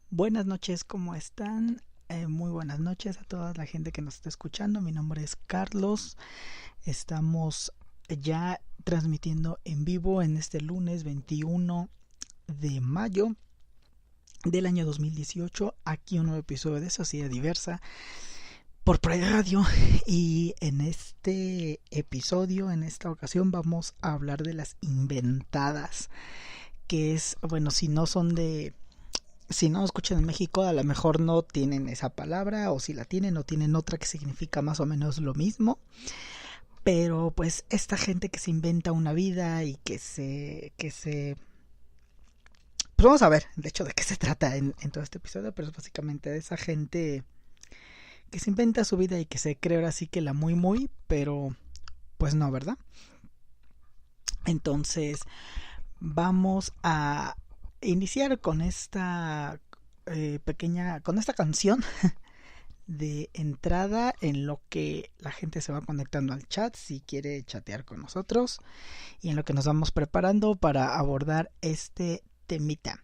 Buenas noches, ¿cómo están? Muy buenas noches a toda la gente que nos está escuchando. Mi nombre es Carlos. Estamos ya transmitiendo en vivo en este lunes 21 de mayo del año 2018. Aquí un nuevo episodio de Sociedad Diversa por Pride Radio. Y en este episodio, en esta ocasión, vamos a hablar de las inventadas. Que es, bueno, si no escuchan en México, a lo mejor no tienen esa palabra, o si la tienen, no tienen otra que significa más o menos lo mismo. Pero pues esta gente que se inventa una vida y pues vamos a ver, de hecho, de qué se trata en todo este episodio, pero es básicamente de esa gente que se inventa su vida y que se cree ahora sí que la muy, pero pues no, ¿verdad? Entonces, vamos a iniciar con esta con esta canción de entrada, en lo que la gente se va conectando al chat si quiere chatear con nosotros, y en lo que nos vamos preparando para abordar este temita.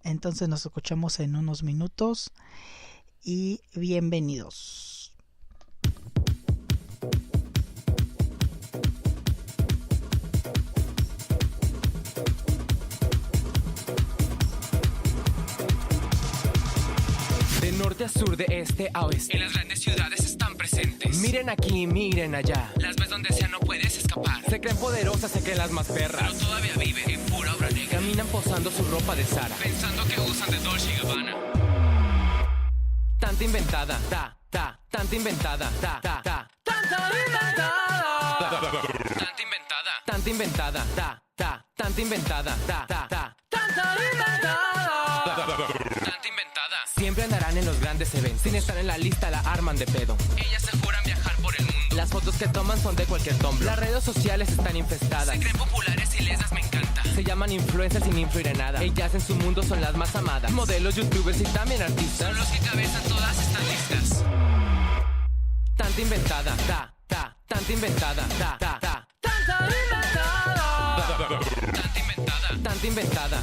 Entonces nos escuchamos en unos minutos y bienvenidos. De norte a sur, de este a oeste, en las grandes ciudades están presentes. miren aquí, miren allá. Las ves donde sea, no puedes escapar. Se creen poderosas, se creen las más perras, pero todavía viven en pura obra negra. caminan posando su ropa de Zara, pensando que usan de Dolce y Gabbana. Tanta inventada, tanta inventada, tanta inventada. Tanta inventada. Tanta inventada, tanta inventada, tanta inventada. Tanta inventada. Siempre andarán en los grandes eventos, sin estar en la lista la arman de pedo. Ellas se juran viajar por el mundo. Las fotos que toman son de cualquier Tumblr. Las redes sociales están infestadas. Se creen populares y les das me encanta. Se llaman influencers sin influir en nada. Ellas en su mundo son las más amadas. Modelos, youtubers y también artistas. Son los que cabezan todas estas listas. Tanta inventada, tanta inventada, tanta inventada. Tanta inventada. Tanta inventada, tanta inventada,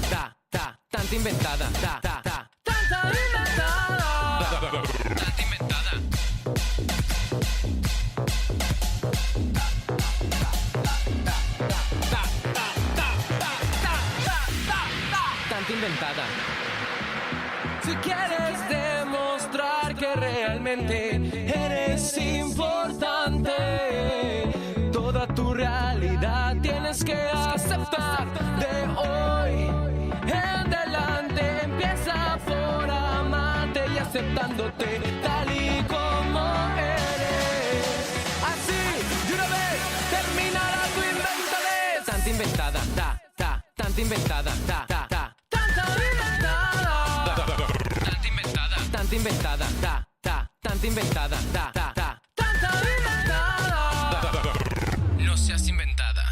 tanta inventada. Tanta inventada. Tanta inventada. Si quieres demostrar que realmente eres importante, toda tu realidad tienes que aceptar. De hoy en adelante empieza por amarte y aceptándote tal y como eres. Así, de una vez, terminará tu inventadez. Tanta inventada, tanta inventada, tanta inventada. Tanta inventada. Tanta inventada, tanta inventada, tanta inventada. No seas inventada.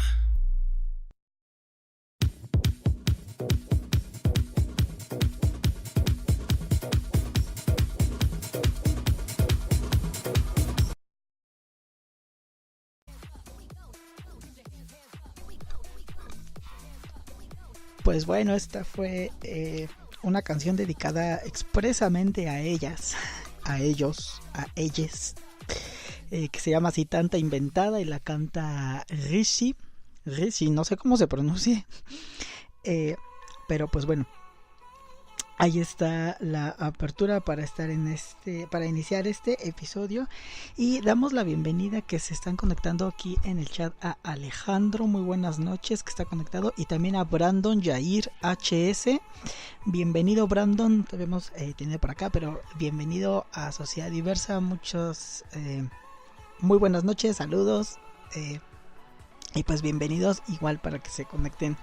Pues bueno, esta fue una canción dedicada expresamente a ellas, a ellos, a ellas, que se llama así, Tanta Inventada, y la canta Rishi, no sé cómo se pronuncia, pero pues bueno, ahí está la apertura para para iniciar este episodio, y damos la bienvenida que se están conectando aquí en el chat a Alejandro, muy buenas noches, que está conectado, y también a Brandon Jair HS. Bienvenido, Brandon, te vemos tenido por acá, pero bienvenido a Sociedad Diversa. Muy buenas noches, saludos, y pues bienvenidos igual para que se conecten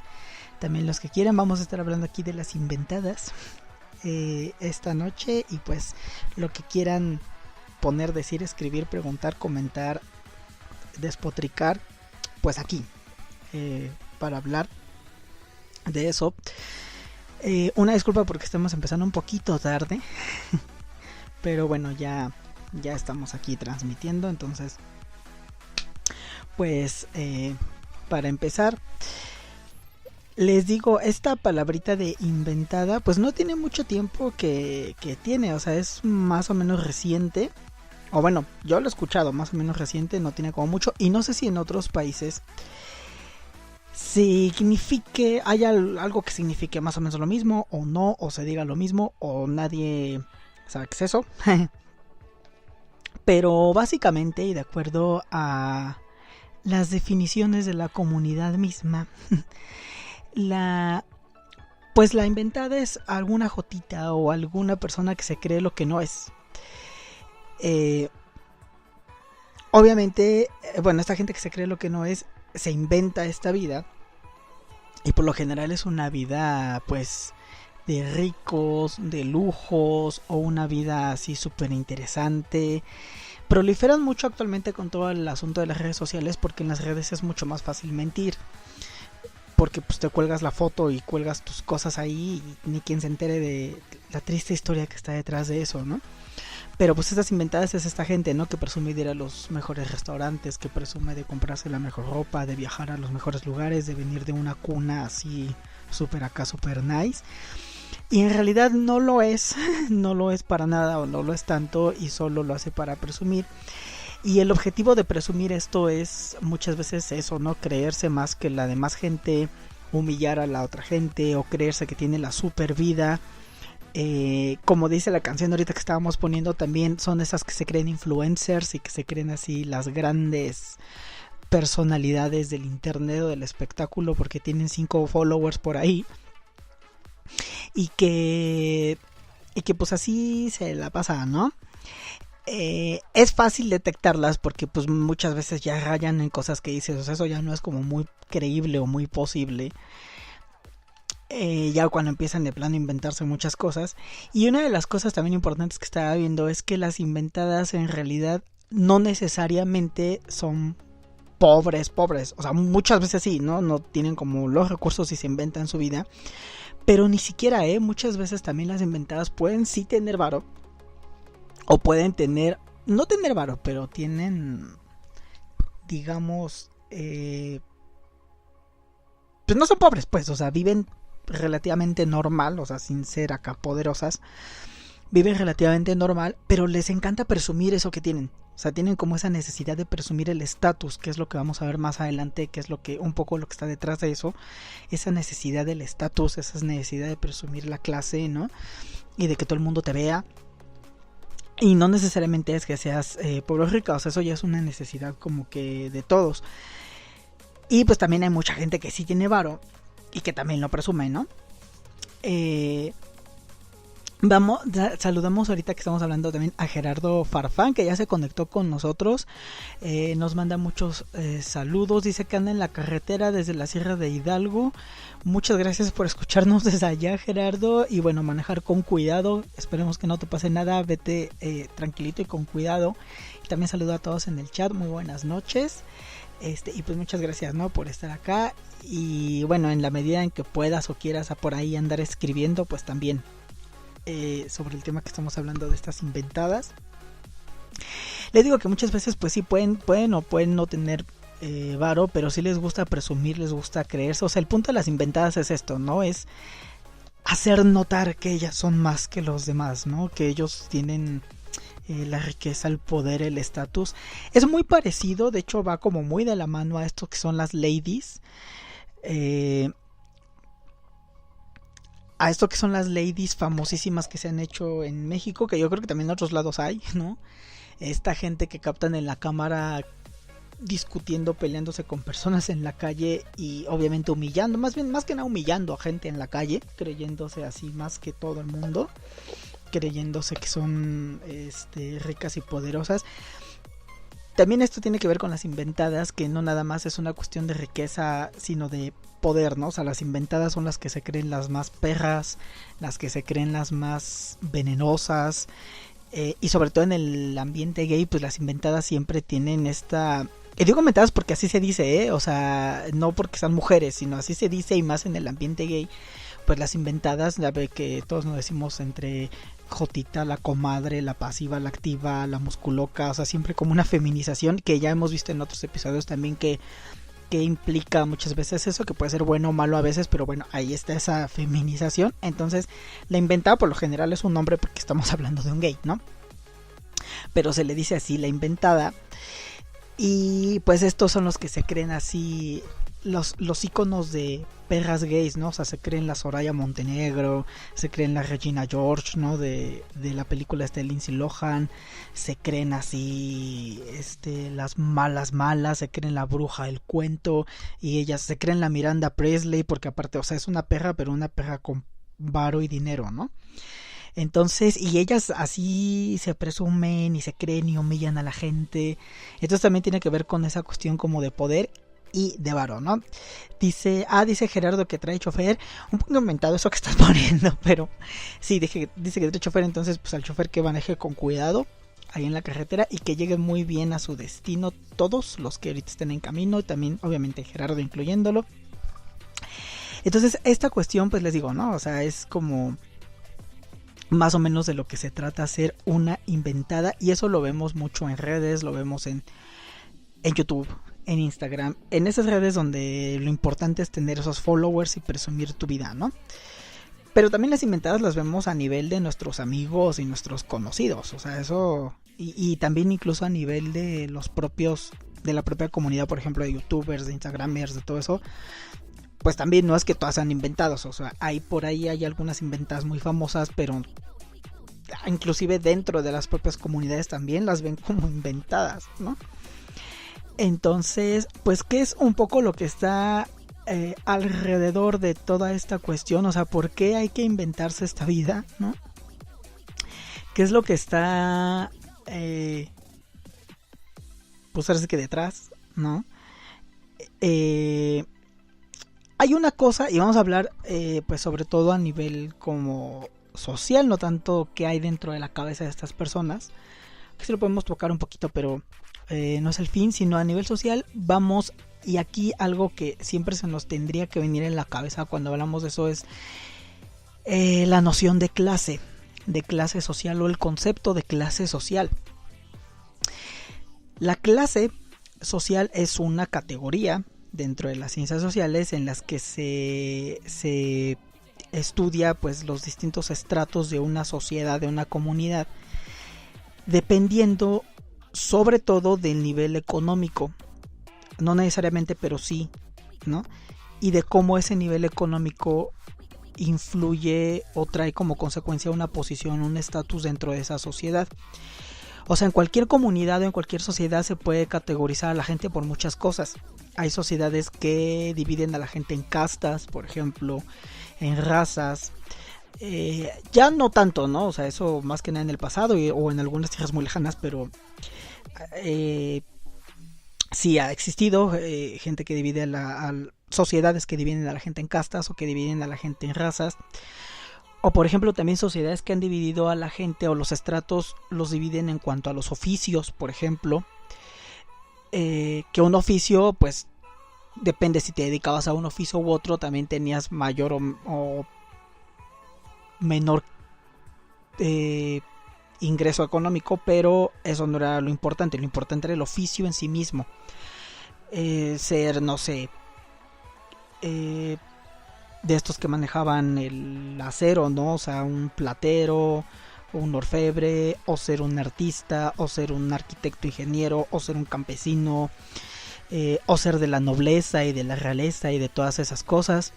también los que quieran. Vamos a estar hablando aquí de las inventadas esta noche, y pues lo que quieran poner, decir, escribir, preguntar, comentar, despotricar, pues aquí para hablar de eso. Una disculpa porque estamos empezando un poquito tarde, pero bueno, ya estamos aquí transmitiendo. Entonces pues para empezar, Les digo, esta palabrita de inventada, pues no tiene mucho tiempo que tiene, o sea, es más o menos reciente. O bueno, yo lo he escuchado más o menos reciente, no tiene como mucho. Y no sé si en otros países haya algo que signifique más o menos lo mismo, o no, o se diga lo mismo, o nadie sabe qué es eso. Pero básicamente, y de acuerdo a las definiciones de la comunidad misma, pues la inventada es alguna jotita o alguna persona que se cree lo que no es. Obviamente, bueno, esta gente que se cree lo que no es, se inventa esta vida. Y por lo general es una vida, pues, de ricos, de lujos, o una vida así súper interesante. Proliferan mucho actualmente con todo el asunto de las redes sociales, porque en las redes es mucho más fácil mentir. Porque pues te cuelgas la foto y cuelgas tus cosas ahí y ni quien se entere de la triste historia que está detrás de eso, ¿no? Pero pues estas inventadas es esta gente, ¿no? Que presume de ir a los mejores restaurantes, que presume de comprarse la mejor ropa, de viajar a los mejores lugares, de venir de una cuna así súper acá, súper nice. Y en realidad no lo es, no lo es para nada o no lo es tanto y solo lo hace para presumir. Y el objetivo de presumir esto es muchas veces eso, ¿no? Creerse más que la demás gente, humillar a la otra gente o creerse que tiene la super vida. Como dice la canción ahorita que estábamos poniendo, también son esas que se creen influencers y que se creen así las grandes personalidades del internet o del espectáculo porque tienen 5 followers por ahí. Y que pues así se la pasa, ¿no? Es fácil detectarlas porque pues muchas veces ya rayan en cosas que dices, o sea, eso ya no es como muy creíble o muy posible. Ya cuando empiezan de plano a inventarse muchas cosas. Y una de las cosas también importantes que estaba viendo es que las inventadas en realidad no necesariamente son pobres, o sea, muchas veces sí, no tienen como los recursos y se inventan su vida, pero ni siquiera, muchas veces también las inventadas pueden sí tener varo, o pueden tener, no tener varo, pero tienen, digamos, pues no son pobres, pues, o sea, viven relativamente normal, o sea, sin ser acá poderosas, viven relativamente normal, pero les encanta presumir eso que tienen. O sea, tienen como esa necesidad de presumir el estatus, que es lo que vamos a ver más adelante, que es lo que un poco lo que está detrás de eso, esa necesidad del estatus, esa necesidad de presumir la clase, ¿no? Y de que todo el mundo te vea. Y no necesariamente es que seas pobre o rica, o sea, eso ya es una necesidad como que de todos. Y pues también hay mucha gente que sí tiene varo y que también lo presume, ¿no? Saludamos ahorita que estamos hablando también a Gerardo Farfán, que ya se conectó con nosotros. Nos manda muchos saludos. Dice que anda en la carretera desde la Sierra de Hidalgo. Muchas gracias por escucharnos desde allá, Gerardo. Y bueno, manejar con cuidado. Esperemos que no te pase nada. Vete tranquilito y con cuidado. Y también saludo a todos en el chat. Muy buenas noches. Y pues muchas gracias, ¿no? Por estar acá. Y bueno, en la medida en que puedas o quieras por ahí andar escribiendo, pues también sobre el tema que estamos hablando de estas inventadas. Les digo que muchas veces pues sí pueden o pueden no tener varo, pero sí les gusta presumir, les gusta creerse. O sea, el punto de las inventadas es esto, ¿no? Es hacer notar que ellas son más que los demás, ¿no? Que ellos tienen la riqueza, el poder, el estatus. Es muy parecido, de hecho va como muy de la mano a esto que son las ladies. A esto que son las ladies famosísimas que se han hecho en México, que yo creo que también en otros lados hay, ¿no? Esta gente que captan en la cámara discutiendo, peleándose con personas en la calle y obviamente humillando, más que nada humillando a gente en la calle, creyéndose así más que todo el mundo, creyéndose que son ricas y poderosas. También esto tiene que ver con las inventadas, que no nada más es una cuestión de riqueza, sino de poder, ¿no? O sea, las inventadas son las que se creen las más perras, las que se creen las más venenosas, y sobre todo en el ambiente gay, pues las inventadas siempre tienen esta... Y digo inventadas porque así se dice, o sea, no porque sean mujeres, sino así se dice, y más en el ambiente gay, pues las inventadas, ya ve que todos nos decimos entre jotita, la comadre, la pasiva, la activa, la musculoca, o sea, siempre como una feminización, que ya hemos visto en otros episodios también que que implica muchas veces eso, que puede ser bueno o malo a veces, pero bueno, ahí está esa feminización. Entonces, la inventada por lo general es un hombre porque estamos hablando de un gay, ¿no? Pero se le dice así, la inventada. Y pues estos son los que se creen así, los íconos de perras gays, ¿no? O sea, se creen la Soraya Montenegro, se creen la Regina George, ¿no? De la película de Lindsay Lohan, se creen así, las malas, se creen la bruja del cuento, y ellas se creen la Miranda Presley, porque aparte, o sea, es una perra, pero una perra con varo y dinero, ¿no? Entonces, y ellas así se presumen y se creen y humillan a la gente. Entonces también tiene que ver con esa cuestión como de poder y de varo, ¿no? Dice Gerardo que trae chofer. Un poco inventado eso que estás poniendo, pero sí, dice que trae chofer. Entonces, pues al chofer que maneje con cuidado ahí en la carretera y que lleguen muy bien a su destino todos los que ahorita estén en camino, y también obviamente Gerardo incluyéndolo. Entonces, esta cuestión, pues les digo, ¿no? O sea, es como más o menos de lo que se trata ser una inventada, y eso lo vemos mucho en redes, lo vemos en YouTube, en Instagram, en esas redes donde lo importante es tener esos followers y presumir tu vida, ¿no? Pero también las inventadas las vemos a nivel de nuestros amigos y nuestros conocidos, o sea, eso, y también incluso a nivel de los propios, de la propia comunidad, por ejemplo, de youtubers, de instagramers, de todo eso. Pues también no es que todas sean inventadas, o sea, por ahí hay algunas inventadas muy famosas, pero inclusive dentro de las propias comunidades también las ven como inventadas, ¿no? Entonces, pues, ¿qué es un poco lo que está alrededor de toda esta cuestión? O sea, ¿por qué hay que inventarse esta vida, ¿no? ¿Qué es lo que está, pues, ahora sí que detrás, ¿no? Hay una cosa, y vamos a hablar pues sobre todo a nivel como social, no tanto que hay dentro de la cabeza de estas personas, que sí lo podemos tocar un poquito, pero no es el fin, sino a nivel social. Vamos, y aquí algo que siempre se nos tendría que venir en la cabeza cuando hablamos de eso es la noción de clase social, o el concepto de clase social. La clase social es una categoría dentro de las ciencias sociales en las que se estudia pues los distintos estratos de una sociedad, de una comunidad, dependiendo sobre todo del nivel económico, no necesariamente, pero sí, ¿no? Y de cómo ese nivel económico influye o trae como consecuencia una posición, un estatus dentro de esa sociedad. O sea, en cualquier comunidad o en cualquier sociedad se puede categorizar a la gente por muchas cosas. Hay sociedades que dividen a la gente en castas, por ejemplo, en razas. Ya no tanto, ¿no? O sea, eso más que nada en el pasado o en algunas tierras muy lejanas, pero sí ha existido gente que divide sociedades que dividen a la gente en castas o que dividen a la gente en razas. O por ejemplo también sociedades que han dividido a la gente, o los estratos los dividen en cuanto a los oficios, por ejemplo. Que un oficio pues depende si te dedicabas a un oficio u otro, también tenías mayor o menor ingreso económico, pero eso no era lo importante era el oficio en sí mismo. Ser, no sé, de estos que manejaban el acero, ¿no? O sea, un platero, un orfebre, o ser un artista, o ser un arquitecto ingeniero, o ser un campesino, o ser de la nobleza y de la realeza y de todas esas cosas.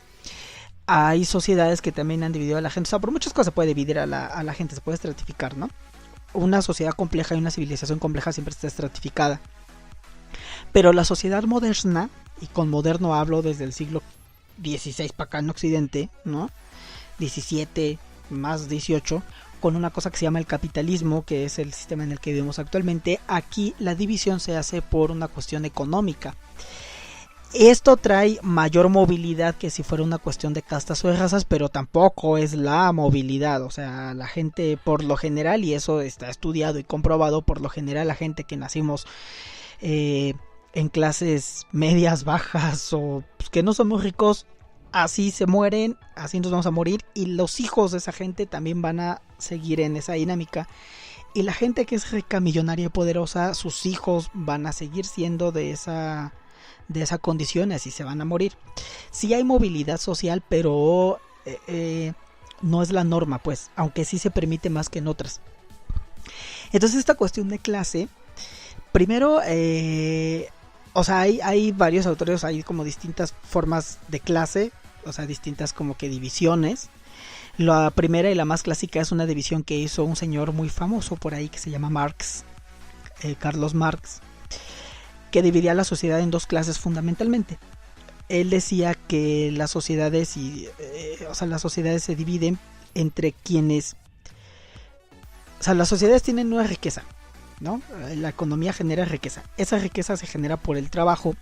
Hay sociedades que también han dividido a la gente, o sea, por muchas cosas se puede dividir a la gente, se puede estratificar, ¿no? Una sociedad compleja y una civilización compleja siempre está estratificada. Pero la sociedad moderna, y con moderno hablo desde el siglo XVI para acá en Occidente, ¿no? 17 más 18, con una cosa que se llama el capitalismo, que es el sistema en el que vivimos actualmente. Aquí la división se hace por una cuestión económica. Esto trae mayor movilidad que si fuera una cuestión de castas o de razas, pero tampoco es la movilidad. O sea, la gente por lo general, y eso está estudiado y comprobado, por lo general la gente que nacimos en clases medias, bajas, o pues, que no somos ricos, así se mueren, así nos vamos a morir, y los hijos de esa gente también van a seguir en esa dinámica. Y la gente que es rica, millonaria y poderosa, sus hijos van a seguir siendo de de esa condición, así se van a morir. Sí hay movilidad social, pero no es la norma, pues, aunque sí se permite más que en otras. Entonces esta cuestión de clase, primero, o sea, hay varios autores, hay como distintas formas de clase, o sea, distintas como que divisiones. La primera y la más clásica es una división que hizo un señor muy famoso por ahí que se llama Marx, Carlos Marx, que dividía la sociedad en dos clases fundamentalmente. Él decía que las sociedades las sociedades se dividen entre quienes, o sea, las sociedades tienen una riqueza, ¿no? La economía genera riqueza. Esa riqueza se genera por el trabajo,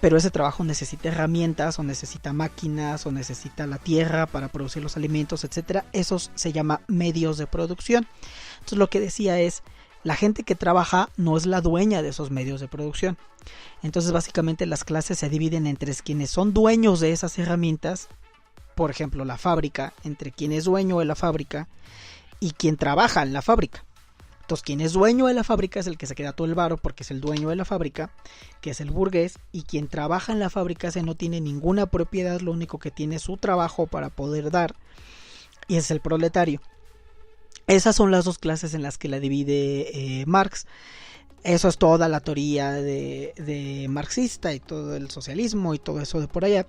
pero ese trabajo necesita herramientas, o necesita máquinas, o necesita la tierra para producir los alimentos, etcétera. Esos se llama medios de producción. Entonces lo que decía es, la gente que trabaja no es la dueña de esos medios de producción. Entonces básicamente las clases se dividen entre quienes son dueños de esas herramientas, por ejemplo la fábrica, entre quien es dueño de la fábrica y quien trabaja en la fábrica. Entonces quien es dueño de la fábrica es el que se queda todo el varo porque es el dueño de la fábrica, que es el burgués, y quien trabaja en la fábrica ese no tiene ninguna propiedad, lo único que tiene es su trabajo para poder dar, y es el proletario. Esas son las dos clases en las que la divide Marx. Eso es toda la teoría de marxista y todo el socialismo y todo eso de por allá.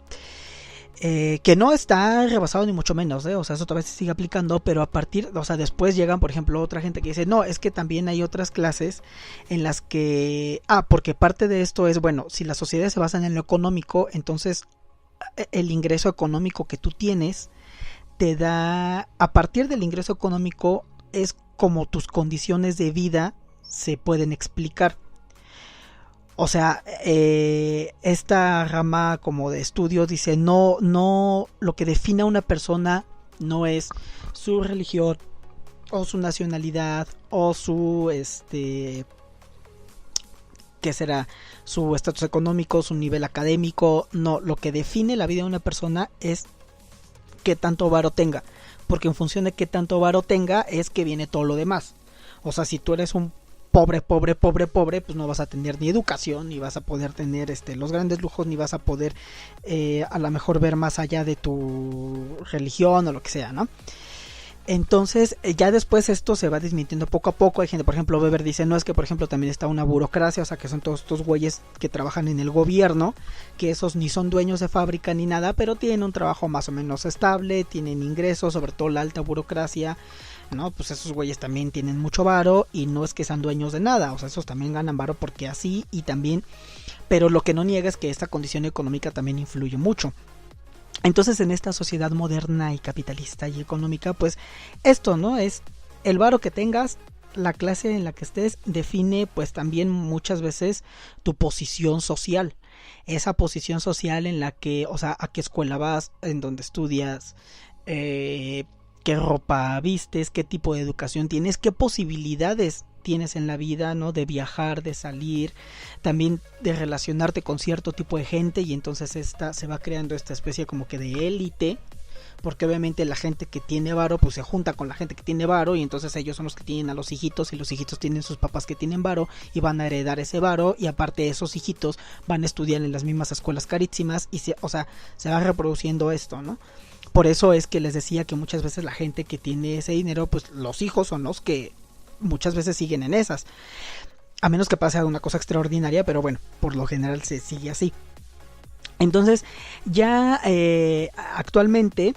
Que no está rebasado ni mucho menos, o sea, eso todavía se sigue aplicando, pero a partir, o sea, después llegan, por ejemplo, otra gente que dice, no, es que también hay otras clases en las que, porque parte de esto es, bueno, si las sociedades se basan en lo económico, entonces el ingreso económico que tú tienes te da, a partir del ingreso económico es como tus condiciones de vida se pueden explicar. O sea, esta rama como de estudios dice, no, lo que define a una persona no es su religión o su nacionalidad o su, ¿qué será? Su estatus económico, su nivel académico. No, lo que define la vida de una persona es qué tanto varo tenga, porque en función de qué tanto varo tenga es que viene todo lo demás. O sea, si tú eres un pobre, pues no vas a tener ni educación, ni vas a poder tener los grandes lujos, ni vas a poder a lo mejor ver más allá de tu religión o lo que sea, ¿no? Entonces ya después esto se va desmintiendo poco a poco. Hay gente, por ejemplo, Weber dice, no, es que por ejemplo también está una burocracia, o sea que son todos estos güeyes que trabajan en el gobierno, que esos ni son dueños de fábrica ni nada, pero tienen un trabajo más o menos estable, tienen ingresos, sobre todo la alta burocracia, ¿no? Pues esos güeyes también tienen mucho varo y no es que sean dueños de nada, o sea, esos también ganan varo porque así, y también, pero lo que no niega es que esta condición económica también influye mucho. Entonces en esta sociedad moderna y capitalista y económica, pues esto, ¿no? Es el varo que tengas, la clase en la que estés, define pues también muchas veces tu posición social. Esa posición social en la que, o sea, a qué escuela vas, en dónde estudias, qué ropa vistes, qué tipo de educación tienes, qué posibilidades tienes en la vida, ¿no? De viajar, de salir, también de relacionarte con cierto tipo de gente, y entonces se va creando esta especie como que de élite, porque obviamente la gente que tiene varo pues se junta con la gente que tiene varo, y entonces ellos son los que tienen a los hijitos, y los hijitos tienen sus papás que tienen varo y van a heredar ese varo, y aparte esos hijitos van a estudiar en las mismas escuelas carísimas, y se va reproduciendo esto, ¿no? Por eso es que les decía que muchas veces la gente que tiene ese dinero, pues los hijos son los que muchas veces siguen en esas, a menos que pase alguna cosa extraordinaria, pero bueno, por lo general se sigue así. Entonces ya actualmente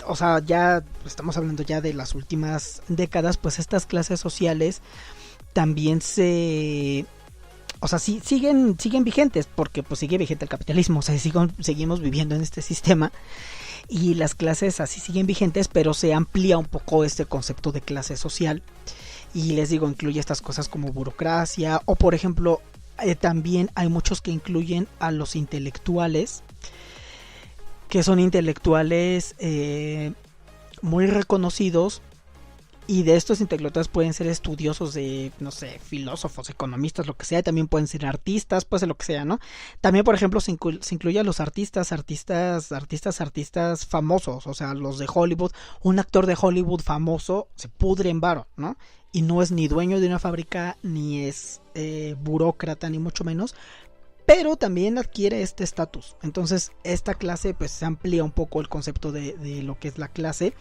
o sea, ya estamos hablando ya de las últimas décadas, pues estas clases sociales también o sea, sí, siguen vigentes, porque pues sigue vigente el capitalismo, o sea, seguimos viviendo en este sistema, y las clases así siguen vigentes, pero se amplía un poco este concepto de clase social, y les digo, incluye estas cosas como burocracia, o por ejemplo, también hay muchos que incluyen a los intelectuales, que son intelectuales muy reconocidos, y de estos intelectuales pueden ser estudiosos de, no sé, filósofos, economistas, lo que sea, y también pueden ser artistas, puede ser lo que sea, ¿no? También, por ejemplo, se incluye a los artistas famosos, o sea, los de Hollywood. Un actor de Hollywood famoso se pudre en varo, ¿no? Y no es ni dueño de una fábrica, ni es burócrata, ni mucho menos, pero también adquiere este estatus. Entonces esta clase pues se amplía un poco el concepto de lo que es la clase,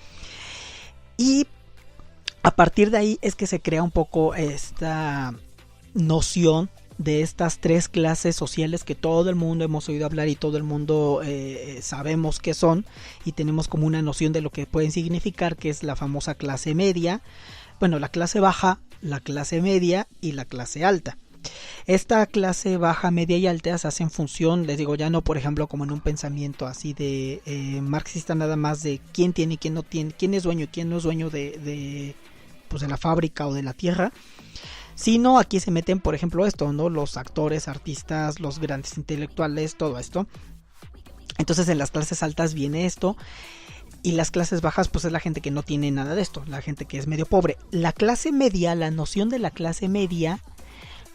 y a partir de ahí es que se crea un poco esta noción de estas tres clases sociales que todo el mundo hemos oído hablar y todo el mundo sabemos qué son, y tenemos como una noción de lo que pueden significar, que es la famosa clase media, bueno, la clase baja, la clase media y la clase alta. Esta clase baja, media y alta se hace en función, les digo, ya no por ejemplo como en un pensamiento así de marxista nada más, de quién tiene y quién no tiene, quién es dueño y quién no es dueño de la fábrica o de la tierra, sino aquí se meten por ejemplo esto, ¿no? Los actores, artistas, los grandes intelectuales, todo esto. Entonces en las clases altas viene esto, y las clases bajas pues es la gente que no tiene nada de esto, la gente que es medio pobre. La clase media, la noción de la clase media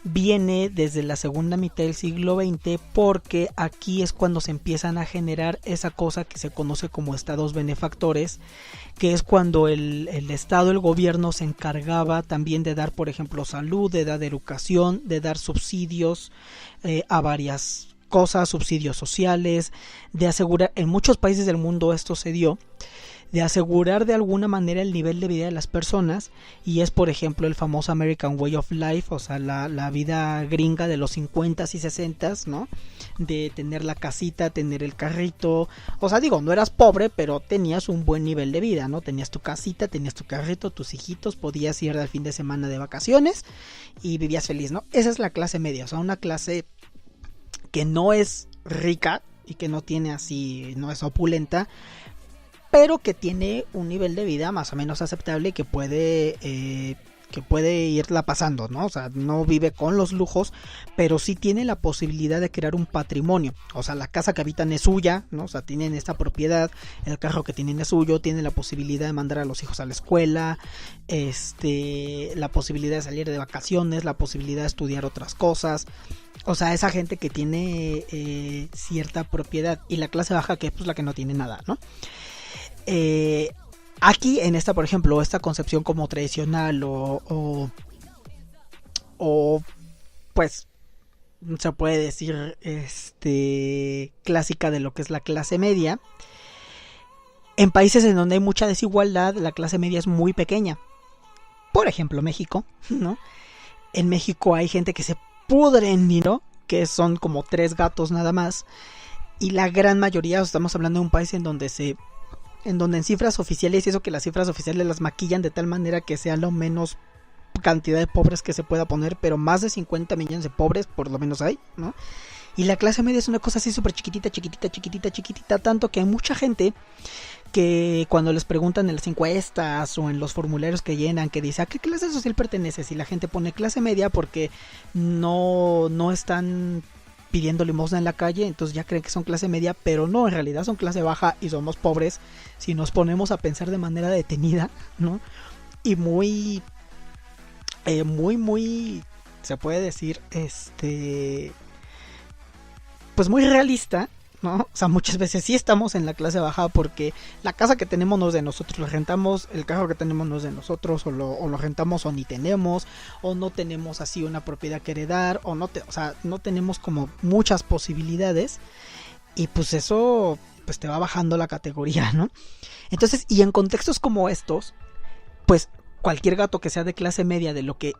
viene desde la segunda mitad del siglo XX, porque aquí es cuando se empiezan a generar esa cosa que se conoce como estados benefactores, que es cuando el Estado, el gobierno se encargaba también de dar, por ejemplo, salud, de dar educación, de dar subsidios a varias cosas, subsidios sociales, de asegurar, en muchos países del mundo esto se dio, de asegurar de alguna manera el nivel de vida de las personas, y es por ejemplo el famoso American Way of Life, o sea la vida gringa de los 50s y 60s, ¿no? De tener la casita, tener el carrito, o sea digo, no eras pobre, pero tenías un buen nivel de vida, ¿no? Tenías tu casita, tenías tu carrito, tus hijitos, podías ir al fin de semana de vacaciones y vivías feliz, ¿no? Esa es la clase media, o sea una clase que no es rica y que no tiene así, no es opulenta, pero que tiene un nivel de vida más o menos aceptable, que puede irla pasando, ¿no? O sea, no vive con los lujos, pero sí tiene la posibilidad de crear un patrimonio. O sea, la casa que habitan es suya, ¿no? O sea, tienen esta propiedad, el carro que tienen es suyo, tienen la posibilidad de mandar a los hijos a la escuela, la posibilidad de salir de vacaciones, la posibilidad de estudiar otras cosas. O sea, esa gente que tiene cierta propiedad, y la clase baja, que es pues la que no tiene nada, ¿no? Aquí en esta, por ejemplo, esta concepción como tradicional o pues se puede decir clásica de lo que es la clase media, en países en donde hay mucha desigualdad, la clase media es muy pequeña. Por ejemplo, México, ¿no? En México hay gente que se pudre en dinero, que son como 3 gatos nada más, y la gran mayoría, estamos hablando de un país en donde en cifras oficiales, y eso que las cifras oficiales las maquillan de tal manera que sea lo menos cantidad de pobres que se pueda poner, pero más de 50 millones de pobres por lo menos hay, ¿no? Y la clase media es una cosa así súper chiquitita, tanto que hay mucha gente que cuando les preguntan en las encuestas o en los formularios que llenan, que dice ¿a qué clase social perteneces? Y la gente pone clase media porque no están pidiendo limosna en la calle, entonces ya creen que son clase media, pero no, en realidad son clase baja y somos pobres si nos ponemos a pensar de manera detenida, ¿no? Y muy se puede decir pues muy realista, ¿no? O sea, muchas veces sí estamos en la clase baja porque la casa que tenemos no es de nosotros, lo rentamos, el carro que tenemos no es de nosotros, o lo rentamos o ni tenemos, o no tenemos así una propiedad que heredar, o no tenemos como muchas posibilidades, y pues eso pues te va bajando la categoría, ¿no? Entonces, y en contextos como estos, pues cualquier gato que sea de clase media, de lo que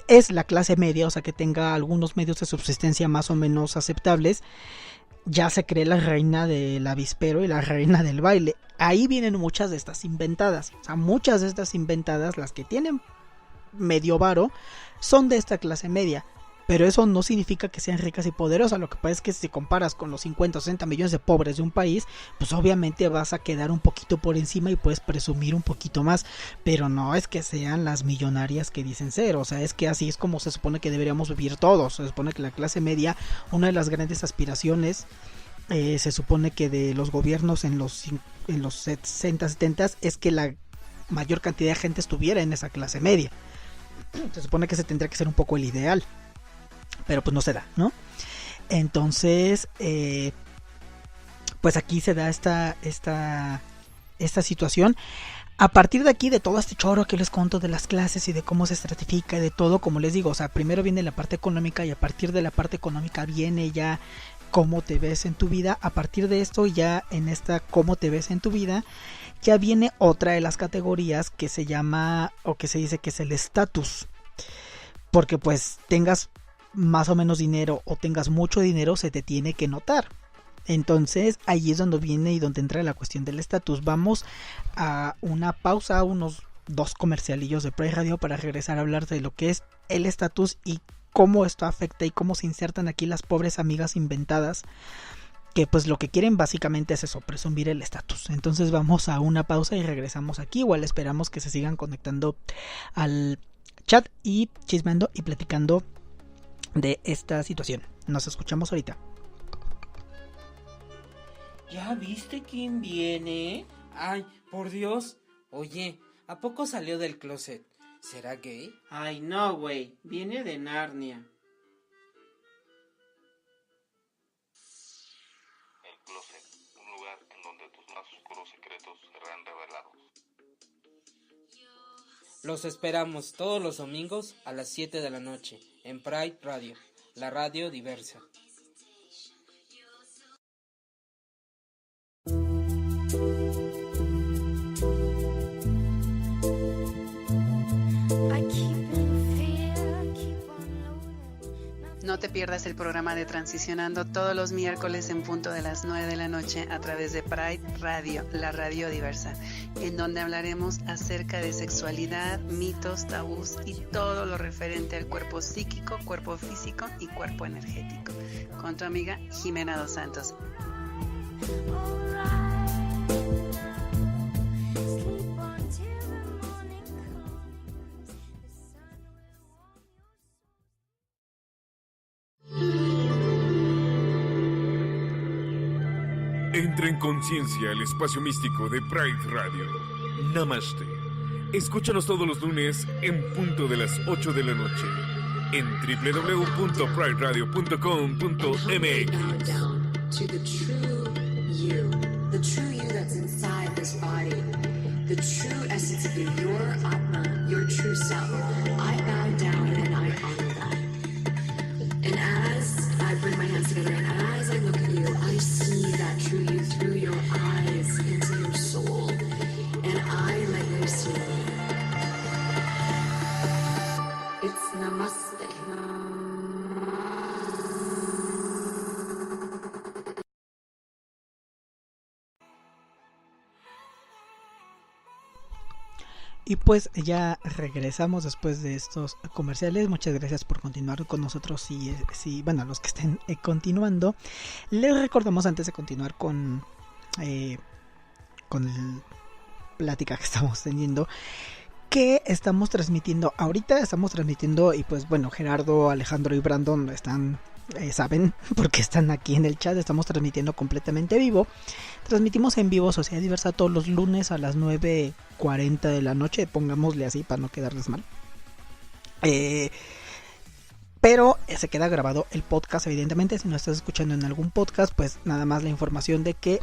es la clase media, o sea que tenga algunos medios de subsistencia más o menos aceptables, ya se cree la reina del avispero y la reina del baile. Ahí vienen muchas de estas inventadas. O sea, muchas de estas inventadas, las que tienen medio varo, son de esta clase media. Pero eso no significa que sean ricas y poderosas. Lo que pasa es que si comparas con los 50 o 60 millones de pobres de un país, pues obviamente vas a quedar un poquito por encima y puedes presumir un poquito más. Pero no es que sean las millonarias que dicen ser. O sea, es que así es como se supone que deberíamos vivir todos. Se supone que la clase media, una de las grandes aspiraciones, se supone que de los gobiernos en los 60, 70 es que la mayor cantidad de gente estuviera en esa clase media. Se supone que ese tendría que ser un poco el ideal. Pero pues no se da, ¿no? Entonces, pues aquí se da esta situación. A partir de aquí, de todo este choro que les conto de las clases y de cómo se estratifica y de todo, como les digo, o sea, primero viene la parte económica y a partir de la parte económica viene ya cómo te ves en tu vida. A partir de esto, ya en esta cómo te ves en tu vida, ya viene otra de las categorías que se llama, o que se dice que es el estatus. Porque pues tengas más o menos dinero o tengas mucho dinero, se te tiene que notar. Entonces ahí es donde viene y donde entra la cuestión del estatus. Vamos a una pausa, unos 2 comercialillos de Pride Radio para regresar a hablar de lo que es el estatus y cómo esto afecta y cómo se insertan aquí las pobres amigas inventadas que pues lo que quieren básicamente es eso, presumir el estatus. Entonces vamos a una pausa y regresamos aquí. Igual esperamos que se sigan conectando al chat y chismeando y platicando de esta situación. Nos escuchamos ahorita. ¿Ya viste quién viene? Ay, por Dios. Oye, ¿a poco salió del closet? ¿Será gay? Ay, no, güey. Viene de Narnia. El closet, un lugar en donde tus más oscuros secretos serán revelados. Los esperamos todos los domingos a las 7 de la noche en Pride Radio, la radio diversa. No te pierdas el programa de Transicionando todos los miércoles en punto de las 9 de la noche a través de Pride Radio, la radio diversa, en donde hablaremos acerca de sexualidad, mitos, tabús y todo lo referente al cuerpo psíquico, cuerpo físico y cuerpo energético. Con tu amiga Jimena Dos Santos. Entra en conciencia el espacio místico de Pride Radio. Namaste. Escúchanos todos los lunes en punto de las 8 de la noche en www.prideradio.com.mx. To the true you that's inside this body, the true essence of you, your Atma, your true self. I bow down and I honor that. And as I bring my hands together and as I look at you, I see that true you through your eyes into your soul. And I let you see me. It's Namaste. Y pues ya regresamos después de estos comerciales. Muchas gracias por continuar con nosotros. Bueno, los que estén continuando. Les recordamos antes de continuar con la plática que estamos teniendo, que estamos transmitiendo ahorita. Estamos transmitiendo y pues bueno, Gerardo, Alejandro y Brandon están... saben porque están aquí en el chat. Estamos transmitiendo completamente vivo. Transmitimos en vivo Sociedad Diversa todos los lunes a las 9:40 de la noche, pongámosle así para no quedarles mal. Pero se queda grabado el podcast, evidentemente. Si no estás escuchando en algún podcast, pues nada más la información de que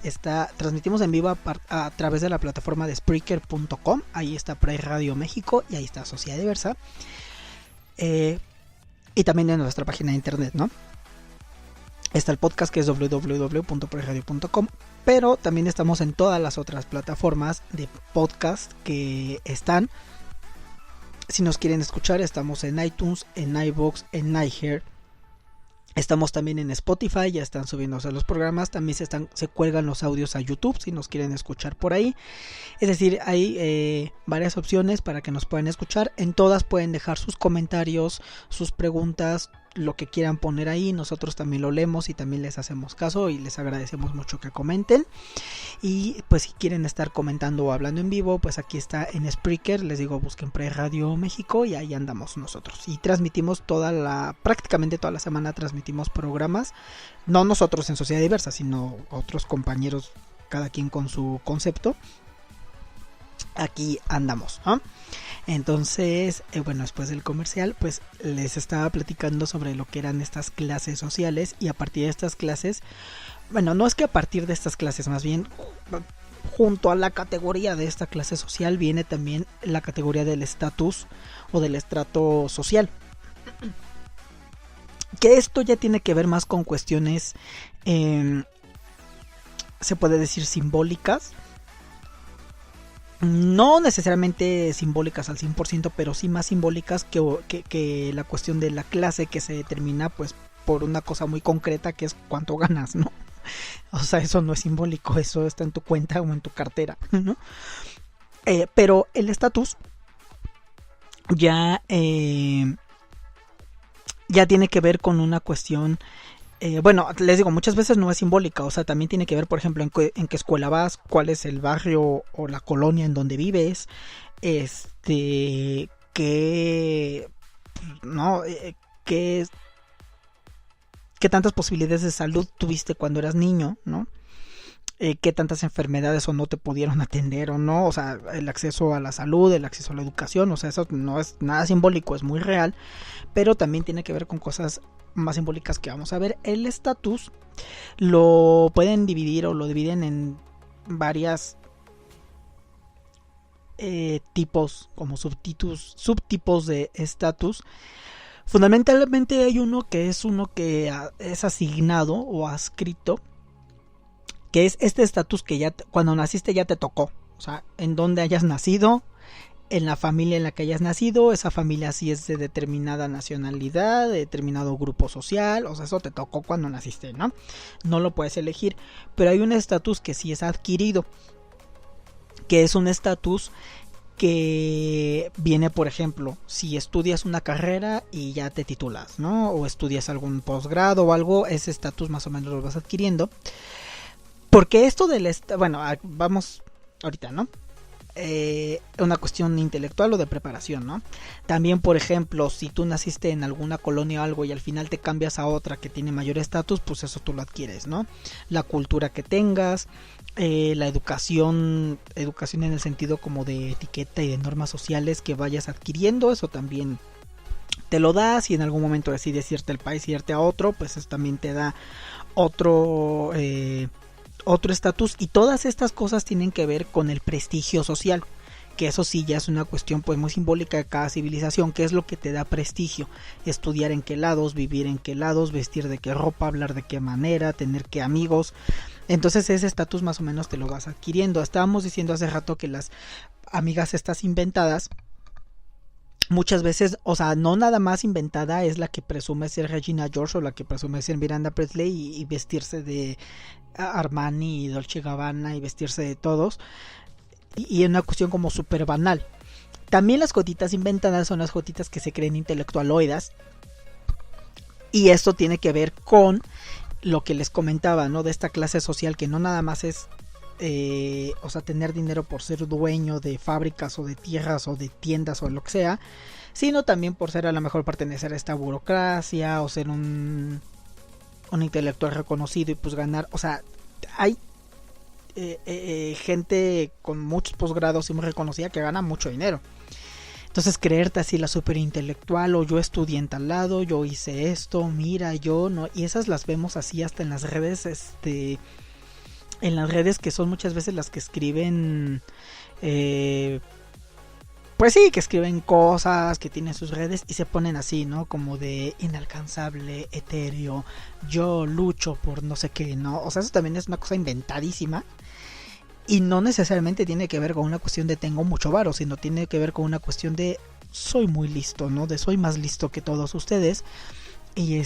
transmitimos en vivo a través de la plataforma de Spreaker.com. Ahí está Pride Radio México y ahí está Sociedad Diversa. Y también en nuestra página de internet, ¿no? Está el podcast que es www.priradio.com, pero también estamos en todas las otras plataformas de podcast que están. Si nos quieren escuchar, estamos en iTunes, en iVoox, en iHeart. Estamos también en Spotify, ya están subiéndose los programas. También se cuelgan los audios a YouTube si nos quieren escuchar por ahí. Es decir, hay varias opciones para que nos puedan escuchar. En todas pueden dejar sus comentarios, sus preguntas, lo que quieran poner ahí. Nosotros también lo leemos y también les hacemos caso y les agradecemos mucho que comenten. Y pues si quieren estar comentando o hablando en vivo, pues aquí está en Spreaker. Les digo, busquen Pride Radio México y ahí andamos nosotros. Y transmitimos prácticamente toda la semana transmitimos programas. No nosotros en Sociedad Diversa, sino otros compañeros, cada quien con su concepto. Aquí andamos, ¿no? Entonces, bueno, después del comercial, pues les estaba platicando sobre lo que eran estas clases sociales. Y a partir de estas clases, bueno, no es que a partir de estas clases, más bien junto a la categoría de esta clase social viene también la categoría del estatus o del estrato social. Que esto ya tiene que ver más con cuestiones, se puede decir simbólicas. No necesariamente simbólicas al 100%, pero sí más simbólicas que la cuestión de la clase, que se determina pues por una cosa muy concreta, que es cuánto ganas, ¿no? O sea, eso no es simbólico, eso está en tu cuenta o en tu cartera, ¿no? Pero el estatus ya tiene que ver con una cuestión, bueno, les digo, muchas veces no es simbólica, o sea, también tiene que ver, por ejemplo, en qué escuela vas, cuál es el barrio o la colonia en donde vives, qué tantas posibilidades de salud tuviste cuando eras niño, ¿no? Qué tantas enfermedades o no te pudieron atender o no, o sea, el acceso a la salud, el acceso a la educación, o sea, eso no es nada simbólico, es muy real, pero también tiene que ver con cosas más simbólicas que vamos a ver. El estatus lo pueden dividir o lo dividen en varias tipos, como subtipos de estatus. Fundamentalmente hay uno que es asignado o adscrito, que es este estatus que ya cuando naciste ya te tocó, o sea, en donde hayas nacido, en la familia en la que hayas nacido, esa familia sí es de determinada nacionalidad, de determinado grupo social, o sea, eso te tocó cuando naciste, ¿no? No lo puedes elegir, pero hay un estatus que sí es adquirido, que es un estatus que viene, por ejemplo, si estudias una carrera y ya te titulas, ¿no? O estudias algún posgrado o algo, ese estatus más o menos lo vas adquiriendo. Porque esto bueno, vamos ahorita, ¿no? Una cuestión intelectual o de preparación, ¿no? También, por ejemplo, si tú naciste en alguna colonia o algo y al final te cambias a otra que tiene mayor estatus, pues eso tú lo adquieres, ¿no? La cultura que tengas, la educación en el sentido como de etiqueta y de normas sociales que vayas adquiriendo, eso también te lo da. Si en algún momento decides irte al país y irte a otro, pues eso también te da otro estatus, y todas estas cosas tienen que ver con el prestigio social, que eso sí ya es una cuestión pues muy simbólica de cada civilización, que es lo que te da prestigio: estudiar en qué lados, vivir en qué lados, vestir de qué ropa, hablar de qué manera, tener qué amigos. Entonces ese estatus más o menos te lo vas adquiriendo. Estábamos diciendo hace rato que las amigas estas inventadas, muchas veces, o sea, no nada más inventada es la que presume ser Regina George o la que presume ser Miranda Presley y vestirse de Armani y Dolce Gabbana y vestirse de todos, y es una cuestión como súper banal. También las jotitas inventadas son las jotitas que se creen intelectualoidas, y esto tiene que ver con lo que les comentaba, ¿no? De esta clase social que no nada más es o sea, tener dinero por ser dueño de fábricas o de tierras o de tiendas o lo que sea, sino también por ser, a lo mejor, pertenecer a esta burocracia o ser un intelectual reconocido y pues ganar, o sea, hay gente con muchos posgrados y muy reconocida que gana mucho dinero. Entonces creerte así la super intelectual, o yo estudié en tal lado, yo hice esto, mira, yo no, y esas las vemos así hasta en las redes, en las redes, que son muchas veces las que escriben, pues sí, que escriben cosas, que tienen sus redes y se ponen así, ¿no? Como de inalcanzable, etéreo, yo lucho por no sé qué, ¿no? O sea, eso también es una cosa inventadísima. Y no necesariamente tiene que ver con una cuestión de tengo mucho varo, sino tiene que ver con una cuestión de soy muy listo, ¿no? De soy más listo que todos ustedes. Y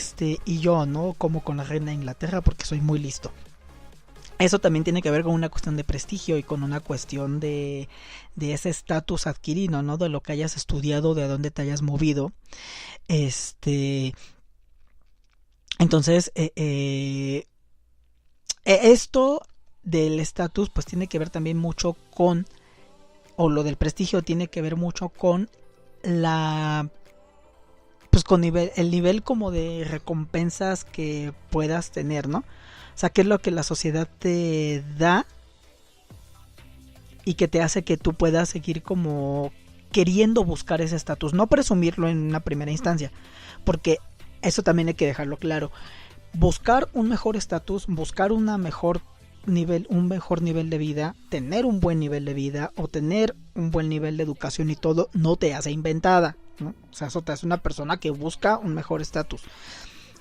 yo, ¿no? Como con la reina de Inglaterra porque soy muy listo. Eso también tiene que ver con una cuestión de prestigio y con una cuestión de ese estatus adquirido, ¿no? De lo que hayas estudiado, de a dónde te hayas movido. Entonces, esto del estatus pues tiene que ver también mucho con, o lo del prestigio tiene que ver mucho con pues con el nivel como de recompensas que puedas tener, ¿no? O sea, qué es lo que la sociedad te da y que te hace que tú puedas seguir como queriendo buscar ese estatus, no presumirlo en una primera instancia, porque eso también hay que dejarlo claro. Buscar un mejor estatus, buscar una mejor mejor nivel de vida, tener un buen nivel de vida o tener un buen nivel de educación y todo, no te hace inventada, ¿no? O sea, eso te hace una persona que busca un mejor estatus.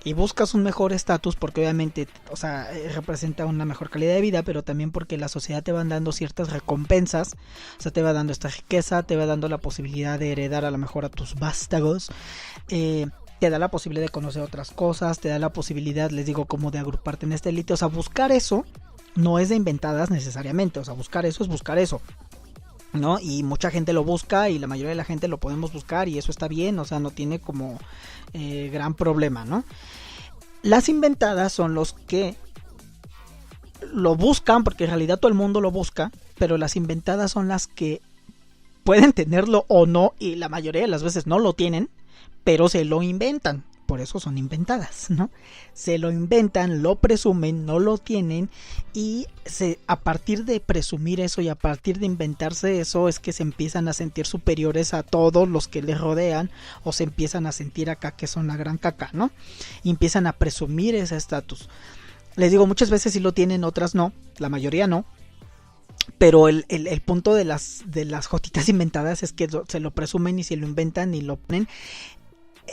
Y buscas un mejor estatus porque obviamente, o sea, representa una mejor calidad de vida, pero también porque la sociedad te va dando ciertas recompensas, o sea, te va dando esta riqueza, te va dando la posibilidad de heredar a lo mejor a tus vástagos, te da la posibilidad de conocer otras cosas, te da la posibilidad, les digo, como de agruparte en esta élite. O sea, buscar eso no es de inventadas necesariamente, o sea, buscar eso es buscar eso, ¿no? Y mucha gente lo busca y la mayoría de la gente lo podemos buscar y eso está bien, o sea, no tiene como gran problema, ¿no? Las inventadas son los que lo buscan, porque en realidad todo el mundo lo busca, pero las inventadas son las que pueden tenerlo o no, y la mayoría de las veces no lo tienen, pero se lo inventan. Por eso son inventadas, ¿no? Se lo inventan, lo presumen, no lo tienen, y a partir de presumir eso y a partir de inventarse eso es que se empiezan a sentir superiores a todos los que les rodean, o se empiezan a sentir acá que son la gran caca, ¿no? Y empiezan a presumir ese estatus. Les digo, muchas veces sí lo tienen, otras no, la mayoría no. Pero el punto de las jotitas inventadas es que se lo presumen y se lo inventan y lo ponen.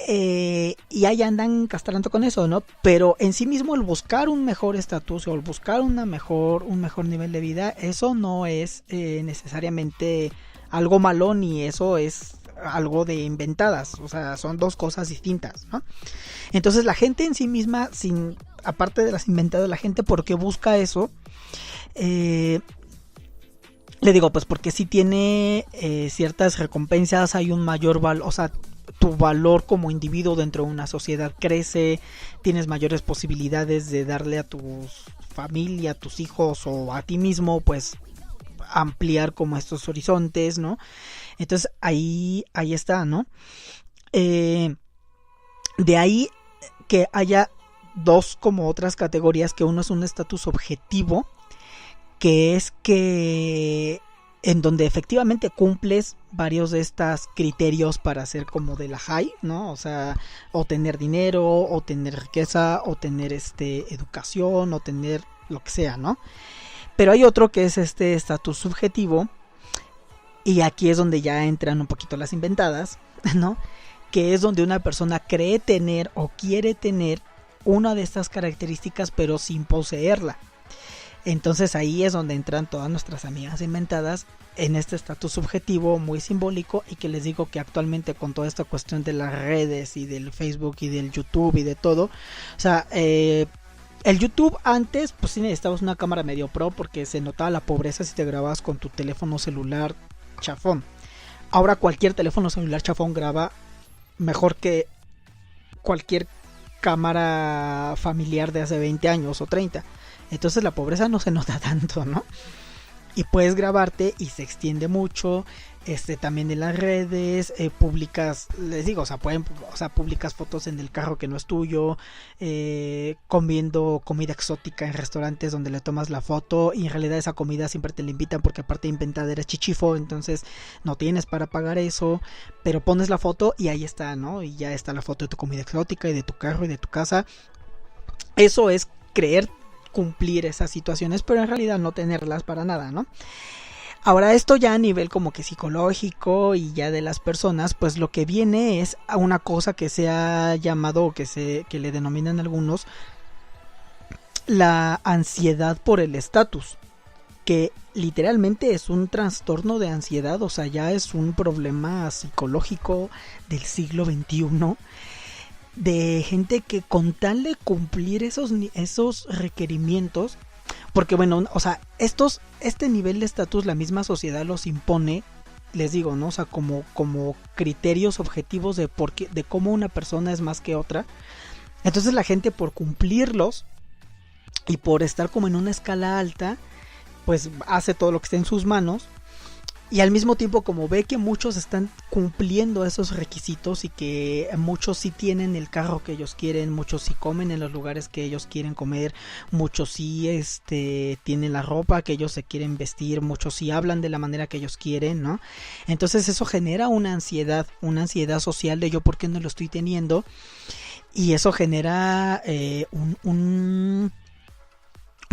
Y ahí andan castrando con eso, ¿no? Pero en sí mismo el buscar un mejor estatus o el buscar un mejor nivel de vida, eso no es necesariamente algo malo, ni eso es algo de inventadas. O sea, son dos cosas distintas, ¿no? Entonces la gente en sí misma, aparte de las inventadas, la gente, ¿por qué busca eso? Le digo, pues porque sí tiene ciertas recompensas, hay un mayor valor, o sea, tu valor como individuo dentro de una sociedad crece, tienes mayores posibilidades de darle a tu familia, a tus hijos o a ti mismo, pues ampliar como estos horizontes, ¿no? Entonces ahí está, ¿no? De ahí que haya dos como otras categorías, que uno es un estatus objetivo, que es que en donde efectivamente cumples varios de estos criterios para ser como de la high, ¿no? O sea, o tener dinero, o tener riqueza, o tener educación, o tener lo que sea, ¿no? Pero hay otro que es este estatus subjetivo, y aquí es donde ya entran un poquito las inventadas, ¿no? Que es donde una persona cree tener o quiere tener una de estas características, pero sin poseerla. Entonces ahí es donde entran todas nuestras amigas inventadas en este estatus subjetivo muy simbólico, y que les digo que actualmente con toda esta cuestión de las redes y del Facebook y del YouTube y de todo, o sea, el YouTube antes pues sí necesitabas una cámara medio pro porque se notaba la pobreza si te grababas con tu teléfono celular chafón. Ahora cualquier teléfono celular chafón graba mejor que cualquier cámara familiar de hace 20 años o 30. Entonces la pobreza no se nota tanto, ¿no? Y puedes grabarte y se extiende mucho. También en las redes, publicas, les digo, publicas fotos en el carro que no es tuyo, comiendo comida exótica en restaurantes donde le tomas la foto y en realidad esa comida siempre te la invitan porque aparte de inventada eres chichifo, entonces no tienes para pagar eso, pero pones la foto y ahí está, ¿no? Y ya está la foto de tu comida exótica y de tu carro y de tu casa. Eso es creer cumplir esas situaciones, pero en realidad no tenerlas para nada, ¿no? Ahora esto ya a nivel como que psicológico y ya de las personas, pues lo que viene es a una cosa que se ha llamado, o que le denominan algunos, la ansiedad por el estatus, que literalmente es un trastorno de ansiedad, o sea, ya es un problema psicológico del siglo XXI, de gente que con tal de cumplir esos requerimientos, porque bueno, o sea, este nivel de estatus la misma sociedad los impone, les digo, ¿no? O sea, como criterios objetivos de cómo una persona es más que otra. Entonces la gente, por cumplirlos y por estar como en una escala alta, pues hace todo lo que esté en sus manos. Y al mismo tiempo, como ve que muchos están cumpliendo esos requisitos y que muchos sí tienen el carro que ellos quieren, muchos sí comen en los lugares que ellos quieren comer, muchos sí tienen la ropa que ellos se quieren vestir, muchos sí hablan de la manera que ellos quieren, ¿no? Entonces eso genera una ansiedad social de yo por qué no lo estoy teniendo, y eso genera un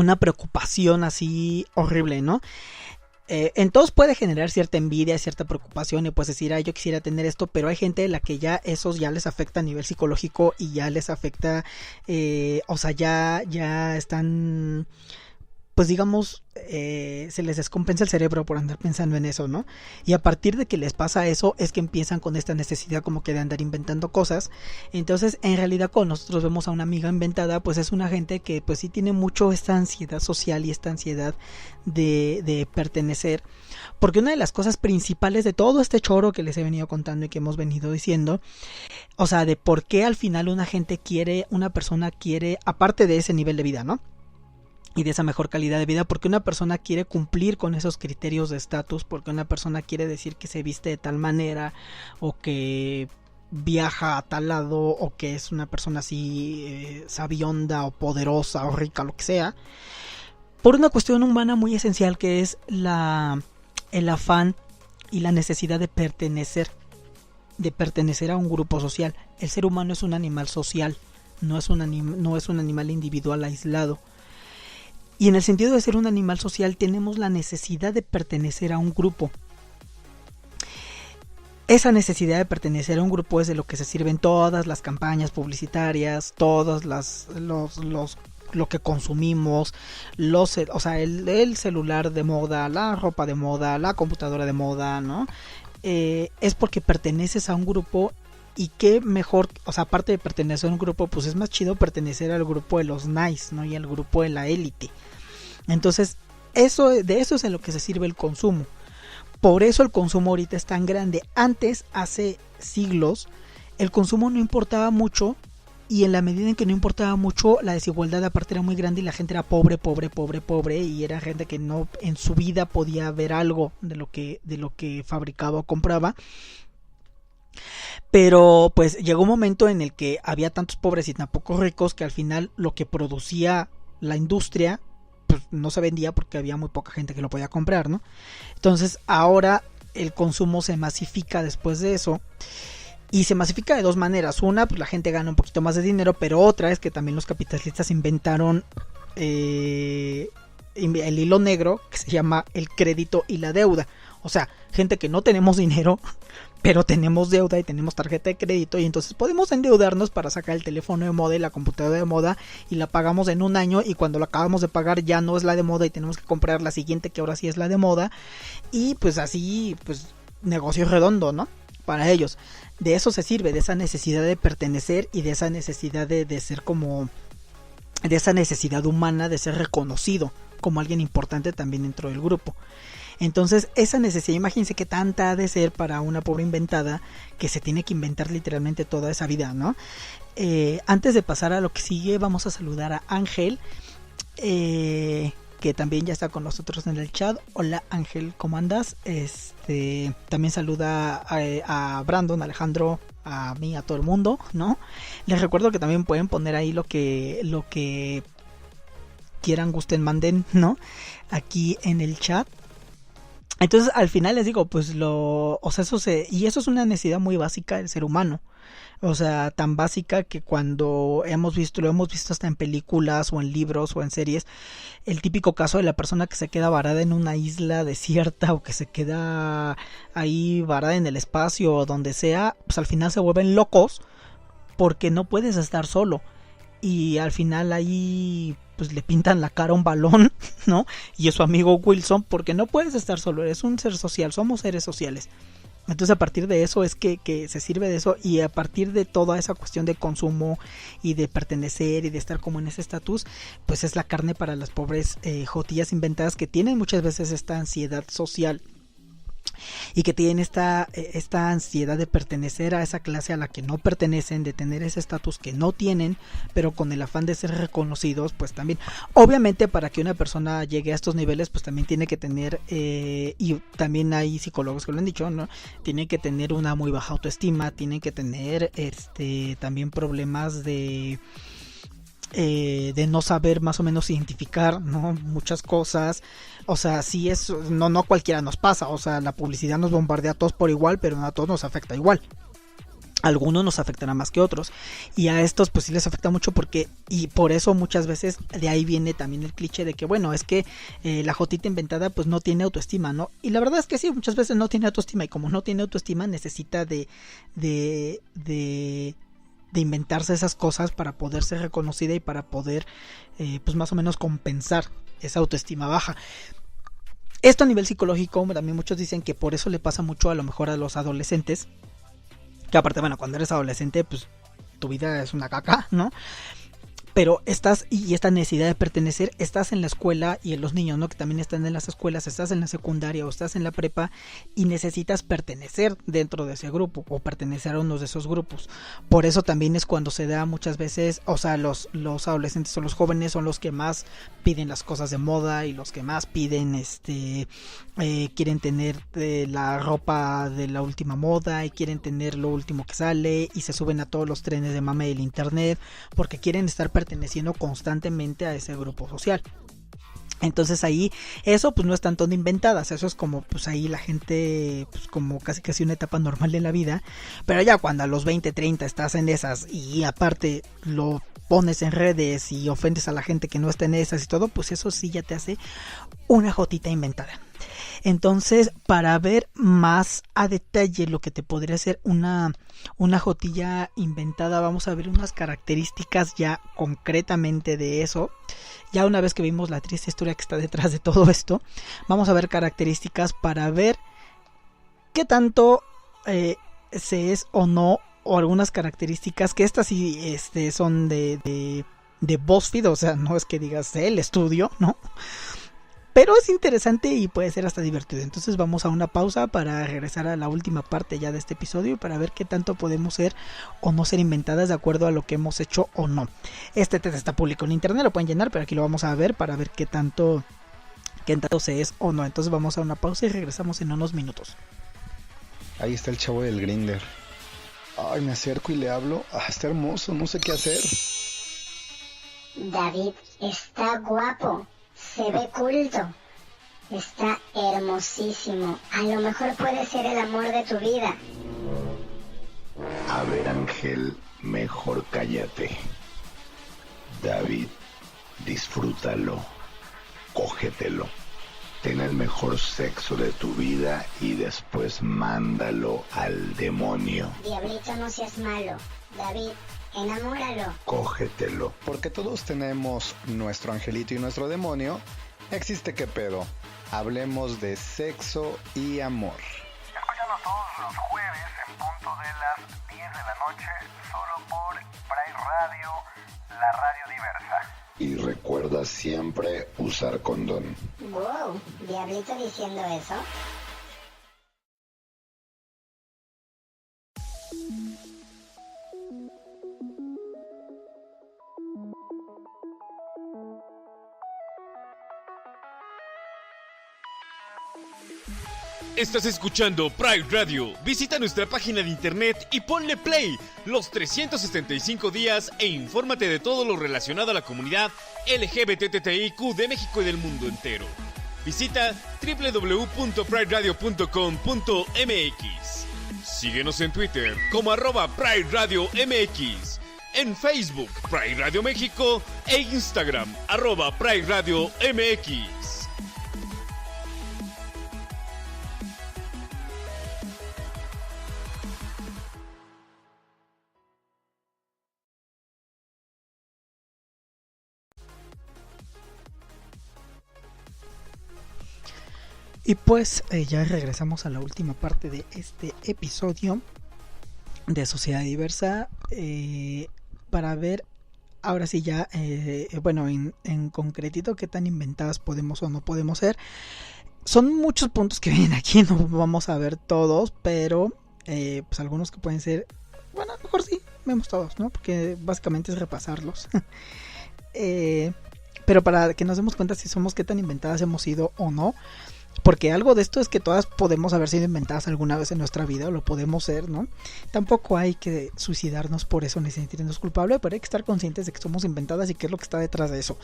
una preocupación así horrible, ¿no? En todos puede generar cierta envidia, cierta preocupación y pues decir, yo quisiera tener esto, pero hay gente a la que ya esos ya les afecta a nivel psicológico y ya les afecta, o sea, ya están, pues digamos, se les descompensa el cerebro por andar pensando en eso, ¿no? Y a partir de que les pasa eso es que empiezan con esta necesidad como que de andar inventando cosas. Entonces, en realidad, cuando nosotros vemos a una amiga inventada, pues es una gente que pues sí tiene mucho esta ansiedad social y esta ansiedad de pertenecer. Porque una de las cosas principales de todo este choro que les he venido contando y que hemos venido diciendo, o sea, de por qué al final una persona quiere, aparte de ese nivel de vida, ¿no? Y de esa mejor calidad de vida, porque una persona quiere cumplir con esos criterios de estatus, porque una persona quiere decir que se viste de tal manera, o que viaja a tal lado, o que es una persona así sabionda, o poderosa, o rica, lo que sea, por una cuestión humana muy esencial que es el afán y la necesidad de pertenecer a un grupo social. El ser humano es un animal social, no es un animal individual aislado. Y en el sentido de ser un animal social tenemos la necesidad de pertenecer a un grupo. Esa necesidad de pertenecer a un grupo es de lo que se sirven todas las campañas publicitarias, todos lo que consumimos, o sea, el celular de moda, la ropa de moda, la computadora de moda, ¿no? Es porque perteneces a un grupo. Y qué mejor, o sea, aparte de pertenecer a un grupo, pues es más chido pertenecer al grupo de los nice, ¿no? Y al grupo de la élite. Entonces, de eso es en lo que se sirve el consumo. Por eso el consumo ahorita es tan grande. Antes, hace siglos, el consumo no importaba mucho. Y en la medida en que no importaba mucho, la desigualdad aparte era muy grande y la gente era pobre. Y era gente que no en su vida podía ver algo de lo que fabricaba o compraba. Pero pues llegó un momento en el que había tantos pobres y tan pocos ricos que al final lo que producía la industria pues no se vendía porque había muy poca gente que lo podía comprar, ¿no? Entonces ahora el consumo se masifica después de eso. Y se masifica de dos maneras. Una, pues la gente gana un poquito más de dinero, pero otra es que también los capitalistas inventaron el hilo negro que se llama el crédito y la deuda. O sea, gente que no tenemos dinero, pero tenemos deuda y tenemos tarjeta de crédito y entonces podemos endeudarnos para sacar el teléfono de moda y la computadora de moda y la pagamos en un año y cuando la acabamos de pagar ya no es la de moda y tenemos que comprar la siguiente que ahora sí es la de moda y pues así, pues negocio redondo, ¿no? Para ellos. De eso se sirve, de esa necesidad de pertenecer y de esa necesidad de ser como, de esa necesidad humana de ser reconocido como alguien importante también dentro del grupo. Entonces esa necesidad, imagínense qué tanta ha de ser para una pobre inventada que se tiene que inventar literalmente toda esa vida, ¿no? Antes de pasar a lo que sigue, vamos a saludar a Ángel, que también ya está con nosotros en el chat. Hola Ángel, ¿cómo andas? También saluda a Brandon, Alejandro, a mí, a todo el mundo, ¿no? Les recuerdo que también pueden poner ahí lo que quieran, gusten, manden, ¿no? Aquí en el chat. Entonces al final les digo, pues o sea, y eso es una necesidad muy básica del ser humano. O sea, tan básica que cuando lo hemos visto hasta en películas o en libros o en series, el típico caso de la persona que se queda varada en una isla desierta o que se queda ahí varada en el espacio o donde sea, pues al final se vuelven locos porque no puedes estar solo. Y al final ahí pues le pintan la cara a un balón, ¿no? Y es su amigo Wilson, porque no puedes estar solo, eres un ser social, somos seres sociales. Entonces a partir de eso es que se sirve de eso, y a partir de toda esa cuestión de consumo y de pertenecer y de estar como en ese estatus, pues es la carne para las pobres jotillas inventadas que tienen muchas veces esta ansiedad social y que tienen esta ansiedad de pertenecer a esa clase a la que no pertenecen, de tener ese estatus que no tienen, pero con el afán de ser reconocidos. Pues también, obviamente, para que una persona llegue a estos niveles, pues también tiene que tener, y también hay psicólogos que lo han dicho, ¿no? Tienen que tener una muy baja autoestima, tienen que tener también problemas de no saber más o menos identificar, ¿no? Muchas cosas. O sea, sí, no a cualquiera nos pasa. O sea, la publicidad nos bombardea a todos por igual, pero no a todos nos afecta igual. Algunos nos afectará más que otros, y a estos pues sí les afecta mucho porque, y por eso muchas veces de ahí viene también el cliché de que bueno, es que la jotita inventada pues no tiene autoestima, ¿no? Y la verdad es que sí, muchas veces no tiene autoestima, y como no tiene autoestima necesita de inventarse esas cosas para poder ser reconocida y para poder pues más o menos compensar esa autoestima baja. Esto a nivel psicológico, también muchos dicen que por eso le pasa mucho a lo mejor a los adolescentes. Que aparte, bueno, cuando eres adolescente, pues tu vida es una caca, ¿no? Pero estás, y esta necesidad de pertenecer, estás en la escuela, y en los niños, ¿no? Que también están en las escuelas, estás en la secundaria o estás en la prepa y necesitas pertenecer dentro de ese grupo o pertenecer a uno de esos grupos. Por eso también es cuando se da muchas veces, o sea, los adolescentes o los jóvenes son los que más piden las cosas de moda y los que más piden, quieren tener la ropa de la última moda y quieren tener lo último que sale y se suben a todos los trenes de mame del internet porque quieren estar perteneciendo constantemente a ese grupo social. Entonces ahí eso pues no es tanto de inventadas, eso es como pues ahí la gente pues como casi una etapa normal de la vida, pero ya cuando a los 20, 30 estás en esas y aparte lo pones en redes y ofendes a la gente que no está en esas y todo, pues eso sí ya te hace una jotita inventada. Entonces, para ver más a detalle lo que te podría ser una jotilla inventada, vamos a ver unas características ya concretamente de eso. Ya una vez que vimos la triste historia que está detrás de todo esto, vamos a ver características para ver qué tanto se es o no, o algunas características que estas sí son de BuzzFeed, o sea, no es que digas el estudio, ¿no? Pero es interesante y puede ser hasta divertido. Entonces vamos a una pausa para regresar a la última parte ya de este episodio para ver qué tanto podemos ser o no ser inventadas de acuerdo a lo que hemos hecho o no. Este test está público en internet, lo pueden llenar, pero aquí lo vamos a ver para ver qué tanto se es o no. Entonces vamos a una pausa y regresamos en unos minutos. Ahí está el chavo del Grindr. Ay, me acerco y le hablo. Está hermoso, no sé qué hacer. David está guapo. Se ve culto. Está hermosísimo. A lo mejor puede ser el amor de tu vida. A ver, Ángel, mejor cállate. David, disfrútalo. Cógetelo. Ten el mejor sexo de tu vida y después mándalo al demonio. Diablito, no seas malo. David, enamóralo. Cógetelo. Porque todos tenemos nuestro angelito y nuestro demonio. Existe qué pedo. Hablemos de sexo y amor. Escúchanos todos los jueves en punto de las 10 de la noche, solo por Pride Radio, la radio diversa. Y recuerda siempre usar condón. Wow, Diablito diciendo eso. Estás escuchando Pride Radio. Visita nuestra página de internet y ponle play los 365 días e infórmate de todo lo relacionado a la comunidad LGBTTIQ de México y del mundo entero. Visita www.prideradio.com.mx. Síguenos en Twitter como @Pride Radio MX, en Facebook Pride Radio México e Instagram @Pride Radio MX. Y pues ya regresamos a la última parte de este episodio de Sociedad Diversa para ver ahora sí ya, bueno, en concretito qué tan inventadas podemos o no podemos ser. Son muchos puntos que vienen aquí, no vamos a ver todos, pero pues algunos que pueden ser, bueno, a lo mejor sí, vemos todos, ¿no? Porque básicamente es repasarlos. Pero para que nos demos cuenta si somos qué tan inventadas hemos sido o no. Porque algo de esto es que todas podemos haber sido inventadas alguna vez en nuestra vida, o lo podemos ser, ¿no? Tampoco hay que suicidarnos por eso ni sentirnos culpables, pero hay que estar conscientes de que somos inventadas y qué es lo que está detrás de eso.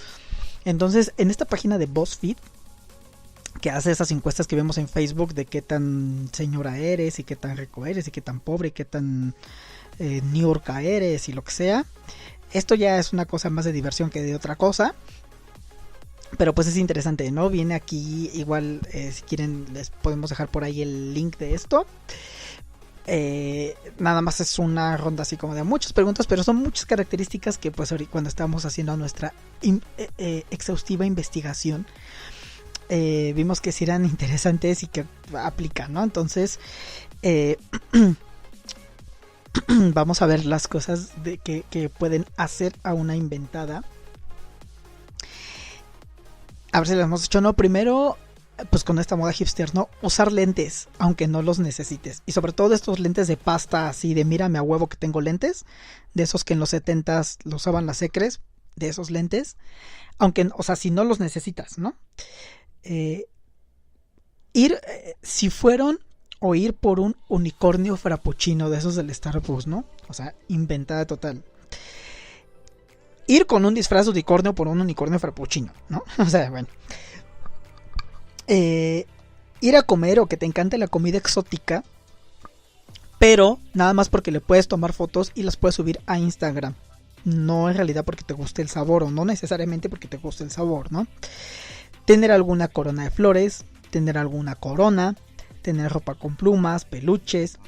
Entonces, en esta página de BuzzFeed, que hace esas encuestas que vemos en Facebook de qué tan señora eres y qué tan rico eres y qué tan pobre y qué tan New York eres y lo que sea. Esto ya es una cosa más de diversión que de otra cosa. Pero pues es interesante, ¿no? Viene aquí, igual si quieren les podemos dejar por ahí el link de esto. Nada más es una ronda así como de muchas preguntas, pero son muchas características que pues ahorita cuando estábamos haciendo nuestra exhaustiva investigación vimos que sí eran interesantes y que aplican, ¿no? Entonces vamos a ver las cosas que pueden hacer a una inventada. A ver si lo hemos hecho, ¿no? Primero, pues con esta moda hipster, ¿no? Usar lentes, aunque no los necesites. Y sobre todo estos lentes de pasta, así de mírame a huevo que tengo lentes. De esos que en los 70s lo usaban las secres. De esos lentes. Aunque, o sea, si no los necesitas, ¿no? Si fueron o ir por un unicornio frappuccino de esos del Starbucks, ¿no? O sea, inventada total. Ir con un disfraz de unicornio por un unicornio frappuccino, ¿no? O sea, bueno. Ir a comer o que te encante la comida exótica, pero nada más porque le puedes tomar fotos y las puedes subir a Instagram. No en realidad porque te guste el sabor, o no necesariamente porque te guste el sabor, ¿no? Tener alguna corona de flores, tener alguna corona, tener ropa con plumas, peluches,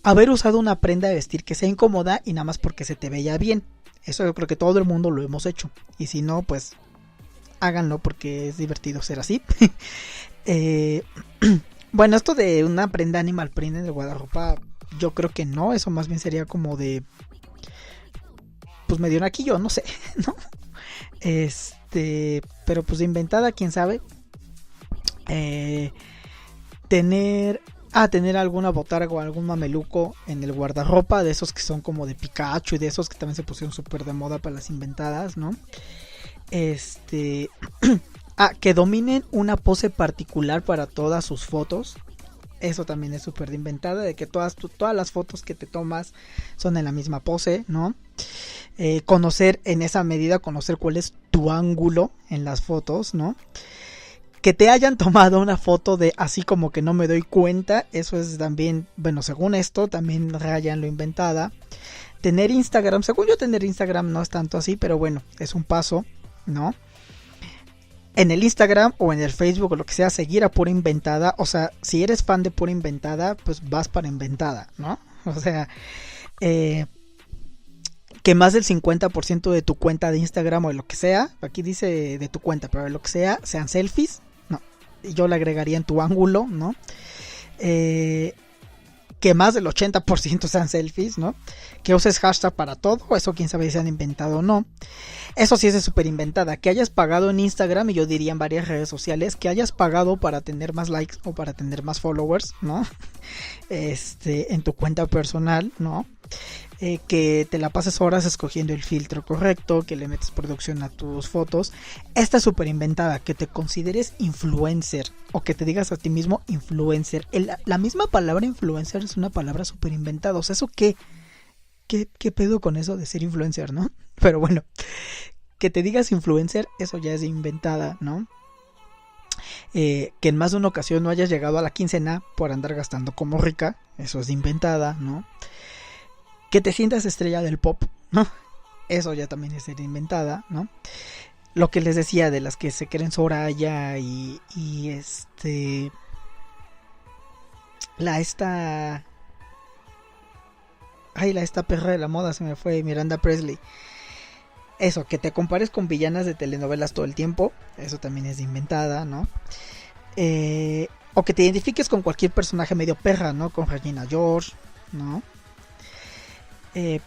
haber usado una prenda de vestir que sea incómoda y nada más porque se te veía bien. Eso yo creo que todo el mundo lo hemos hecho. Y si no, pues háganlo porque es divertido ser así. Bueno, esto de una prenda animal print en el guardarropa, yo creo que no. Eso más bien sería como de, pues medio naquillo, no sé, ¿no? Pero pues inventada, quién sabe. Tener alguna botarga o algún mameluco en el guardarropa, de esos que son como de Pikachu y de esos que también se pusieron súper de moda para las inventadas, ¿no? Que dominen una pose particular para todas sus fotos. Eso también es súper de inventada, de que todas las fotos que te tomas son en la misma pose, ¿no? Conocer en esa medida, conocer cuál es tu ángulo en las fotos, ¿no? Que te hayan tomado una foto de así como que no me doy cuenta, eso es también, bueno, según esto, también raya en lo inventada. Tener Instagram, según yo tener Instagram no es tanto así, pero bueno, es un paso, ¿no? En el Instagram o en el Facebook o lo que sea, seguir a Pura Inventada, o sea, si eres fan de Pura Inventada, pues vas para Inventada, ¿no? O sea, que más del 50% de tu cuenta de Instagram o de lo que sea, aquí dice de tu cuenta, pero de lo que sea, sean selfies. Yo le agregaría en tu ángulo, ¿no? Que más del 80% sean selfies, ¿no? Que uses hashtag para todo, eso quién sabe si se han inventado o no. Eso sí es de súper inventada. Que hayas pagado en Instagram, y yo diría en varias redes sociales, que hayas pagado para tener más likes o para tener más followers, ¿no? En tu cuenta personal, ¿no? Que te la pases horas escogiendo el filtro correcto, que le metes producción a tus fotos. Esta es súper inventada, que te consideres influencer o que te digas a ti mismo influencer. La misma palabra influencer es una palabra súper inventada. O sea, ¿eso qué pedo con eso de ser influencer, no? Pero bueno, que te digas influencer, eso ya es inventada, ¿no? Que en más de una ocasión no hayas llegado a la quincena por andar gastando como rica, eso es inventada, ¿no? Que te sientas estrella del pop, ¿no? Eso ya también es ser inventada, ¿no? Lo que les decía de las que se creen Soraya y esta perra de la moda se me fue, Miranda Presley. Eso, que te compares con villanas de telenovelas todo el tiempo, eso también es inventada, ¿no? O que te identifiques con cualquier personaje medio perra, ¿no? Con Regina George, ¿no?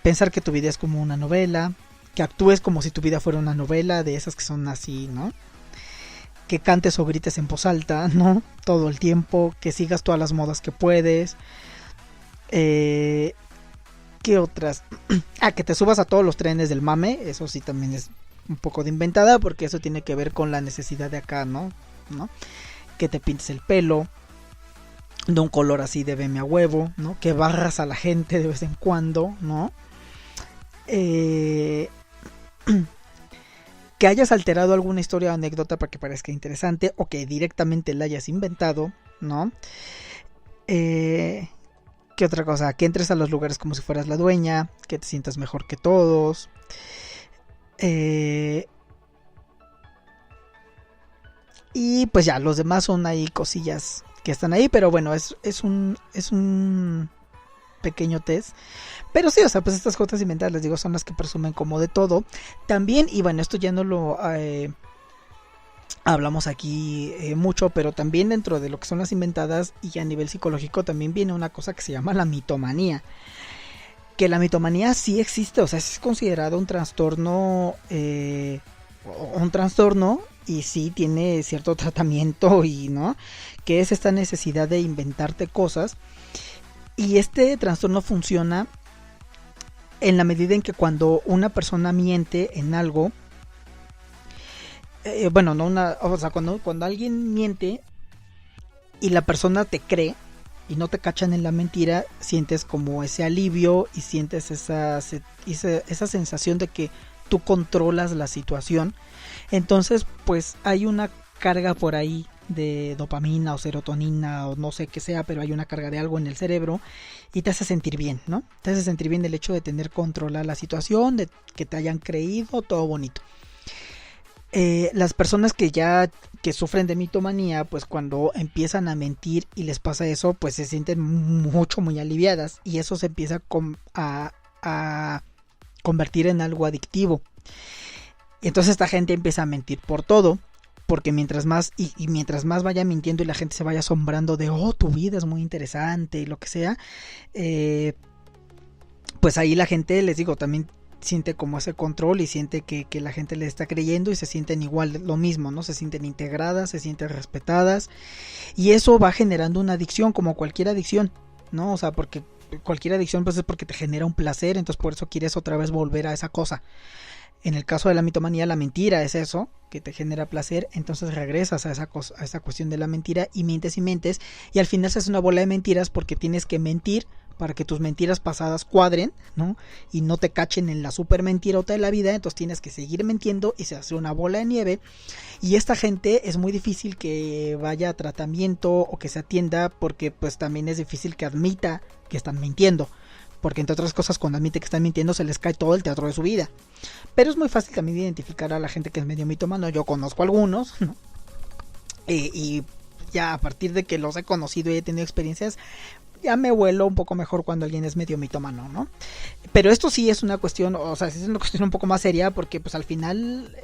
Pensar que tu vida es como una novela, que actúes como si tu vida fuera una novela, de esas que son así, ¿no? Que cantes o grites en voz alta, ¿no? Todo el tiempo, que sigas todas las modas que puedes. ¿Qué otras? Que te subas a todos los trenes del mame, eso sí también es un poco de inventada, porque eso tiene que ver con la necesidad de acá, ¿no? Que te pintes el pelo de un color así de veme a huevo, ¿no? Que barras a la gente de vez en cuando, ¿no? Que hayas alterado alguna historia o anécdota para que parezca interesante, o que directamente la hayas inventado, ¿no? ¿Qué otra cosa? Que entres a los lugares como si fueras la dueña, que te sientas mejor que todos. Y pues ya, los demás son ahí cosillas que están ahí, pero bueno, es un pequeño test. Pero sí, o sea, pues estas jotas inventadas, les digo, son las que presumen como de todo. También, y bueno, esto ya no lo hablamos aquí mucho, pero también dentro de lo que son las inventadas y a nivel psicológico también viene una cosa que se llama la mitomanía. Que la mitomanía sí existe, o sea, es considerado un trastorno, y sí tiene cierto tratamiento, y no, que es esta necesidad de inventarte cosas. Y este trastorno funciona en la medida en que cuando una persona miente en algo, cuando alguien miente y la persona te cree y no te cachan en la mentira, sientes como ese alivio y sientes esa sensación de que tú controlas la situación. Entonces, pues hay una carga por ahí de dopamina o serotonina o no sé qué sea, pero hay una carga de algo en el cerebro y te hace sentir bien, ¿no? Te hace sentir bien el hecho de tener controlada la situación, de que te hayan creído, todo bonito. Las personas que sufren de mitomanía, pues cuando empiezan a mentir y les pasa eso, pues se sienten muy aliviadas, y eso se empieza a convertir en algo adictivo. Entonces esta gente empieza a mentir por todo, porque mientras más vaya mintiendo y la gente se vaya asombrando de, oh, tu vida es muy interesante y lo que sea, pues ahí la gente, les digo, también siente como ese control y siente que la gente le está creyendo y se sienten igual, lo mismo, ¿no? Se sienten integradas, se sienten respetadas, y eso va generando una adicción, como cualquier adicción, ¿no? O sea, porque cualquier adicción pues es porque te genera un placer, entonces por eso quieres otra vez volver a esa cosa. En el caso de la mitomanía, la mentira es eso, que te genera placer, entonces regresas a esa cuestión de la mentira y mientes, y al final se hace una bola de mentiras porque tienes que mentir para que tus mentiras pasadas cuadren, ¿no? Y no te cachen en la super mentirota de la vida, entonces tienes que seguir mintiendo y se hace una bola de nieve, y esta gente es muy difícil que vaya a tratamiento o que se atienda, porque pues también es difícil que admita que están mintiendo, porque entre otras cosas cuando admite que están mintiendo se les cae todo el teatro de su vida. Pero es muy fácil también identificar a la gente que es medio mitómano. Yo conozco algunos, ¿no? Y ya a partir de que los he conocido y he tenido experiencias, ya me huelo un poco mejor cuando alguien es medio mitómano, ¿no? Pero esto sí es una cuestión, o sea, sí es una cuestión un poco más seria, porque pues al final,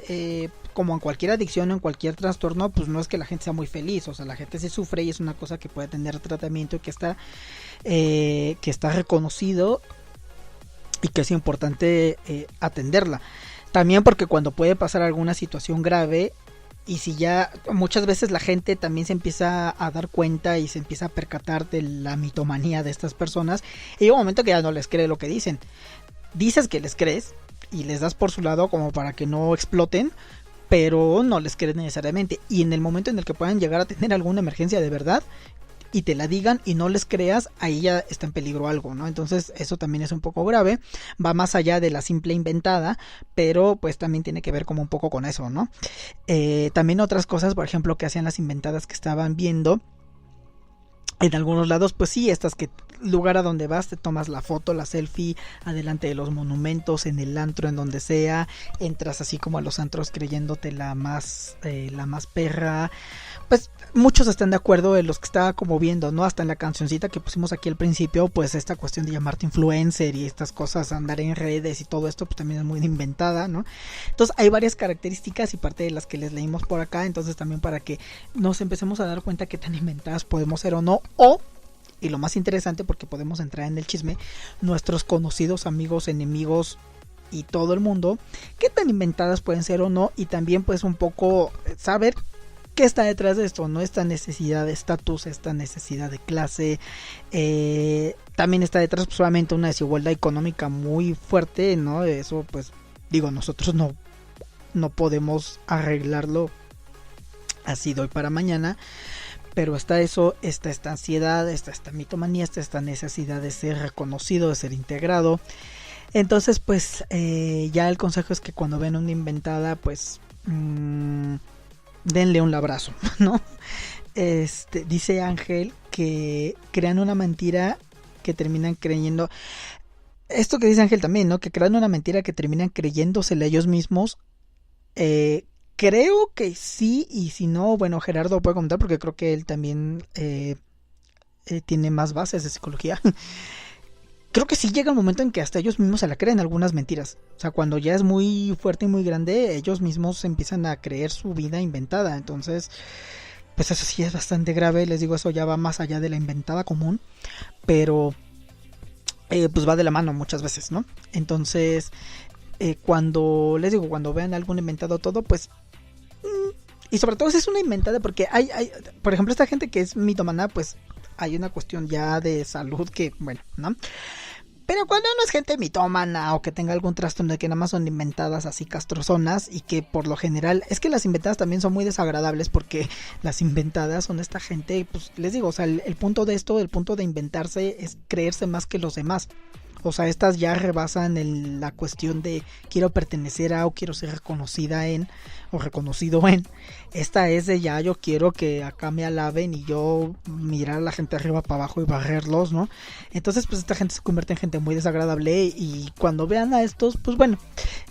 como en cualquier adicción o en cualquier trastorno, pues no es que la gente sea muy feliz, o sea, la gente sí sufre y es una cosa que puede tener tratamiento y que está reconocido y que es importante atenderla. También porque cuando puede pasar alguna situación grave, y si ya muchas veces la gente también se empieza a dar cuenta y se empieza a percatar de la mitomanía de estas personas, y hay un momento que ya no les cree lo que dicen. Dices que les crees y les das por su lado como para que no exploten, pero no les crees necesariamente, y en el momento en el que puedan llegar a tener alguna emergencia de verdad y te la digan y no les creas, ahí ya está en peligro algo, ¿no? Entonces eso también es un poco grave, va más allá de la simple inventada, pero pues también tiene que ver como un poco con eso, ¿no? También otras cosas, por ejemplo, que hacían las inventadas que estaban viendo en algunos lados, pues sí, estas que lugar a donde vas te tomas la foto, la selfie adelante de los monumentos, en el antro, en donde sea, entras así como a los antros creyéndote la más perra. Pues muchos están de acuerdo de los que estaba como viendo, ¿no? Hasta en la cancioncita que pusimos aquí al principio, pues esta cuestión de llamarte influencer y estas cosas, andar en redes y todo esto, pues también es muy inventada, ¿no? Entonces hay varias características y parte de las que les leímos por acá, entonces también para que nos empecemos a dar cuenta qué tan inventadas podemos ser o no, y lo más interesante, porque podemos entrar en el chisme, nuestros conocidos, amigos, enemigos y todo el mundo, qué tan inventadas pueden ser o no, y también pues un poco saber qué está detrás de esto, ¿no? Esta necesidad de estatus, esta necesidad de clase, también está detrás pues, solamente una desigualdad económica muy fuerte, ¿no? Eso pues digo, nosotros no podemos arreglarlo así de hoy para mañana, pero está eso, está esta ansiedad, está esta mitomanía, está esta necesidad de ser reconocido, de ser integrado. Entonces pues ya el consejo es que cuando ven una inventada pues denle un abrazo, ¿no? Dice Ángel que crean una mentira que terminan creyendo. Esto que dice Ángel también, ¿no? Que crean una mentira que terminan creyéndosela ellos mismos. Creo que sí, y si no, bueno, Gerardo puede comentar porque creo que él también tiene más bases de psicología. Creo que sí llega un momento en que hasta ellos mismos se la creen algunas mentiras. O sea, cuando ya es muy fuerte y muy grande, ellos mismos empiezan a creer su vida inventada. Entonces, pues eso sí es bastante grave. Les digo, eso ya va más allá de la inventada común. Pero, pues va de la mano muchas veces, ¿no? Entonces, cuando vean algún inventado todo, pues... y sobre todo si es una inventada, porque hay, por ejemplo, esta gente que es mitómana, pues hay una cuestión ya de salud que, bueno, ¿no? Pero cuando no es gente mitómana o que tenga algún trastorno de que nada más son inventadas así castrozonas y que por lo general, es que las inventadas también son muy desagradables porque las inventadas son esta gente, pues les digo, o sea, el punto de esto, el punto de inventarse es creerse más que los demás. O sea, estas ya rebasan la cuestión de quiero pertenecer a o quiero ser reconocida en o reconocido en. Esta es de ya yo quiero que acá me alaben y yo mirar a la gente arriba para abajo y barrerlos, ¿no? Entonces pues esta gente se convierte en gente muy desagradable y cuando vean a estos, pues bueno,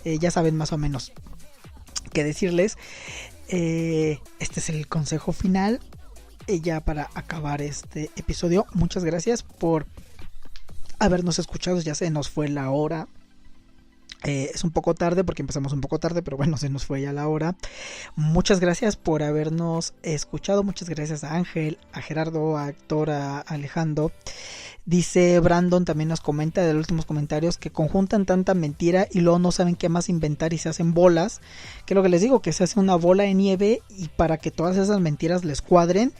ya saben más o menos qué decirles. Este es el consejo final. Ya para acabar este episodio, muchas gracias por habernos escuchado. Ya se nos fue la hora. Es un poco tarde porque empezamos un poco tarde, pero bueno, se nos fue ya la hora. Muchas gracias por habernos escuchado. Muchas gracias a Ángel, a Gerardo, a Héctor, a Alejandro. Dice Brandon, también nos comenta de los últimos comentarios, que conjuntan tanta mentira y luego no saben qué más inventar y se hacen bolas. Que es lo que les digo, que se hace una bola de nieve y para que todas esas mentiras les cuadren,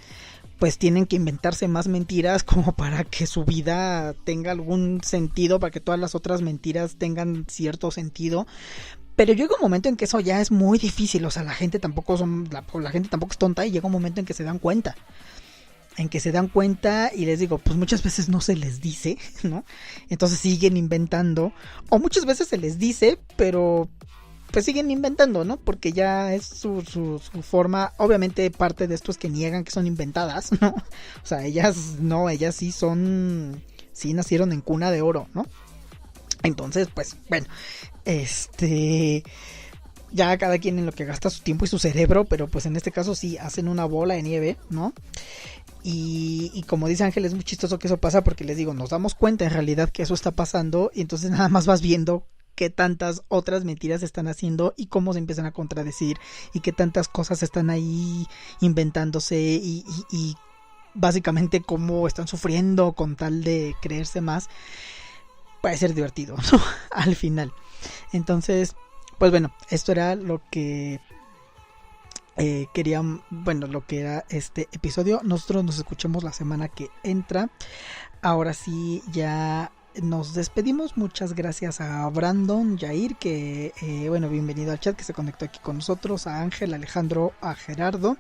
pues tienen que inventarse más mentiras como para que su vida tenga algún sentido, para que todas las otras mentiras tengan cierto sentido. Pero llega un momento en que eso ya es muy difícil, o sea, la gente tampoco es tonta y llega un momento en que se dan cuenta. Y les digo, pues muchas veces no se les dice, ¿no? Entonces siguen inventando, o muchas veces se les dice, pero pues siguen inventando, ¿no? Porque ya es su forma. Obviamente parte de esto es que niegan que son inventadas, ¿no? O sea, ellas sí nacieron en cuna de oro, ¿no? Entonces, pues, bueno, ya cada quien en lo que gasta su tiempo y su cerebro, pero pues en este caso sí hacen una bola de nieve, ¿no? Y como dice Ángel, es muy chistoso que eso pasa porque les digo, nos damos cuenta en realidad que eso está pasando y entonces nada más vas viendo qué tantas otras mentiras están haciendo y cómo se empiezan a contradecir y qué tantas cosas están ahí inventándose y básicamente cómo están sufriendo con tal de creerse más. Puede ser divertido, ¿no? Al final. Entonces, pues bueno, esto era lo que lo que era este episodio. Nosotros nos escuchamos la semana que entra. Ahora sí, ya nos despedimos. Muchas gracias a Brandon, Jair, que bienvenido al chat, que se conectó aquí con nosotros, a Ángel, a Alejandro, a Gerardo.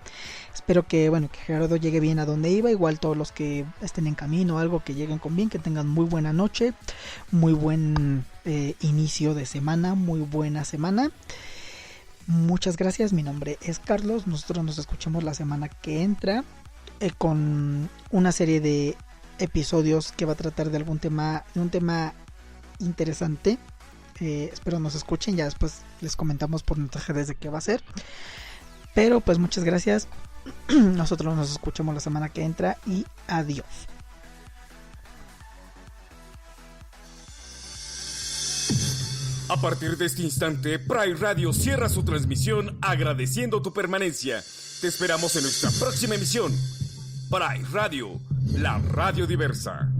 Espero que Gerardo llegue bien a donde iba, igual todos los que estén en camino o algo, que lleguen con bien, que tengan muy buena noche, muy buen inicio de semana, muy buena semana. Muchas gracias, mi nombre es Carlos, nosotros nos escuchamos la semana que entra con una serie de episodios que va a tratar de un tema interesante. Espero nos escuchen, ya después les comentamos por nuestras redes de qué va a ser. Pero pues muchas gracias. Nosotros nos escuchamos la semana que entra y adiós. A partir de este instante, Pride Radio cierra su transmisión agradeciendo tu permanencia. Te esperamos en nuestra próxima emisión. Pride Radio, la radio diversa.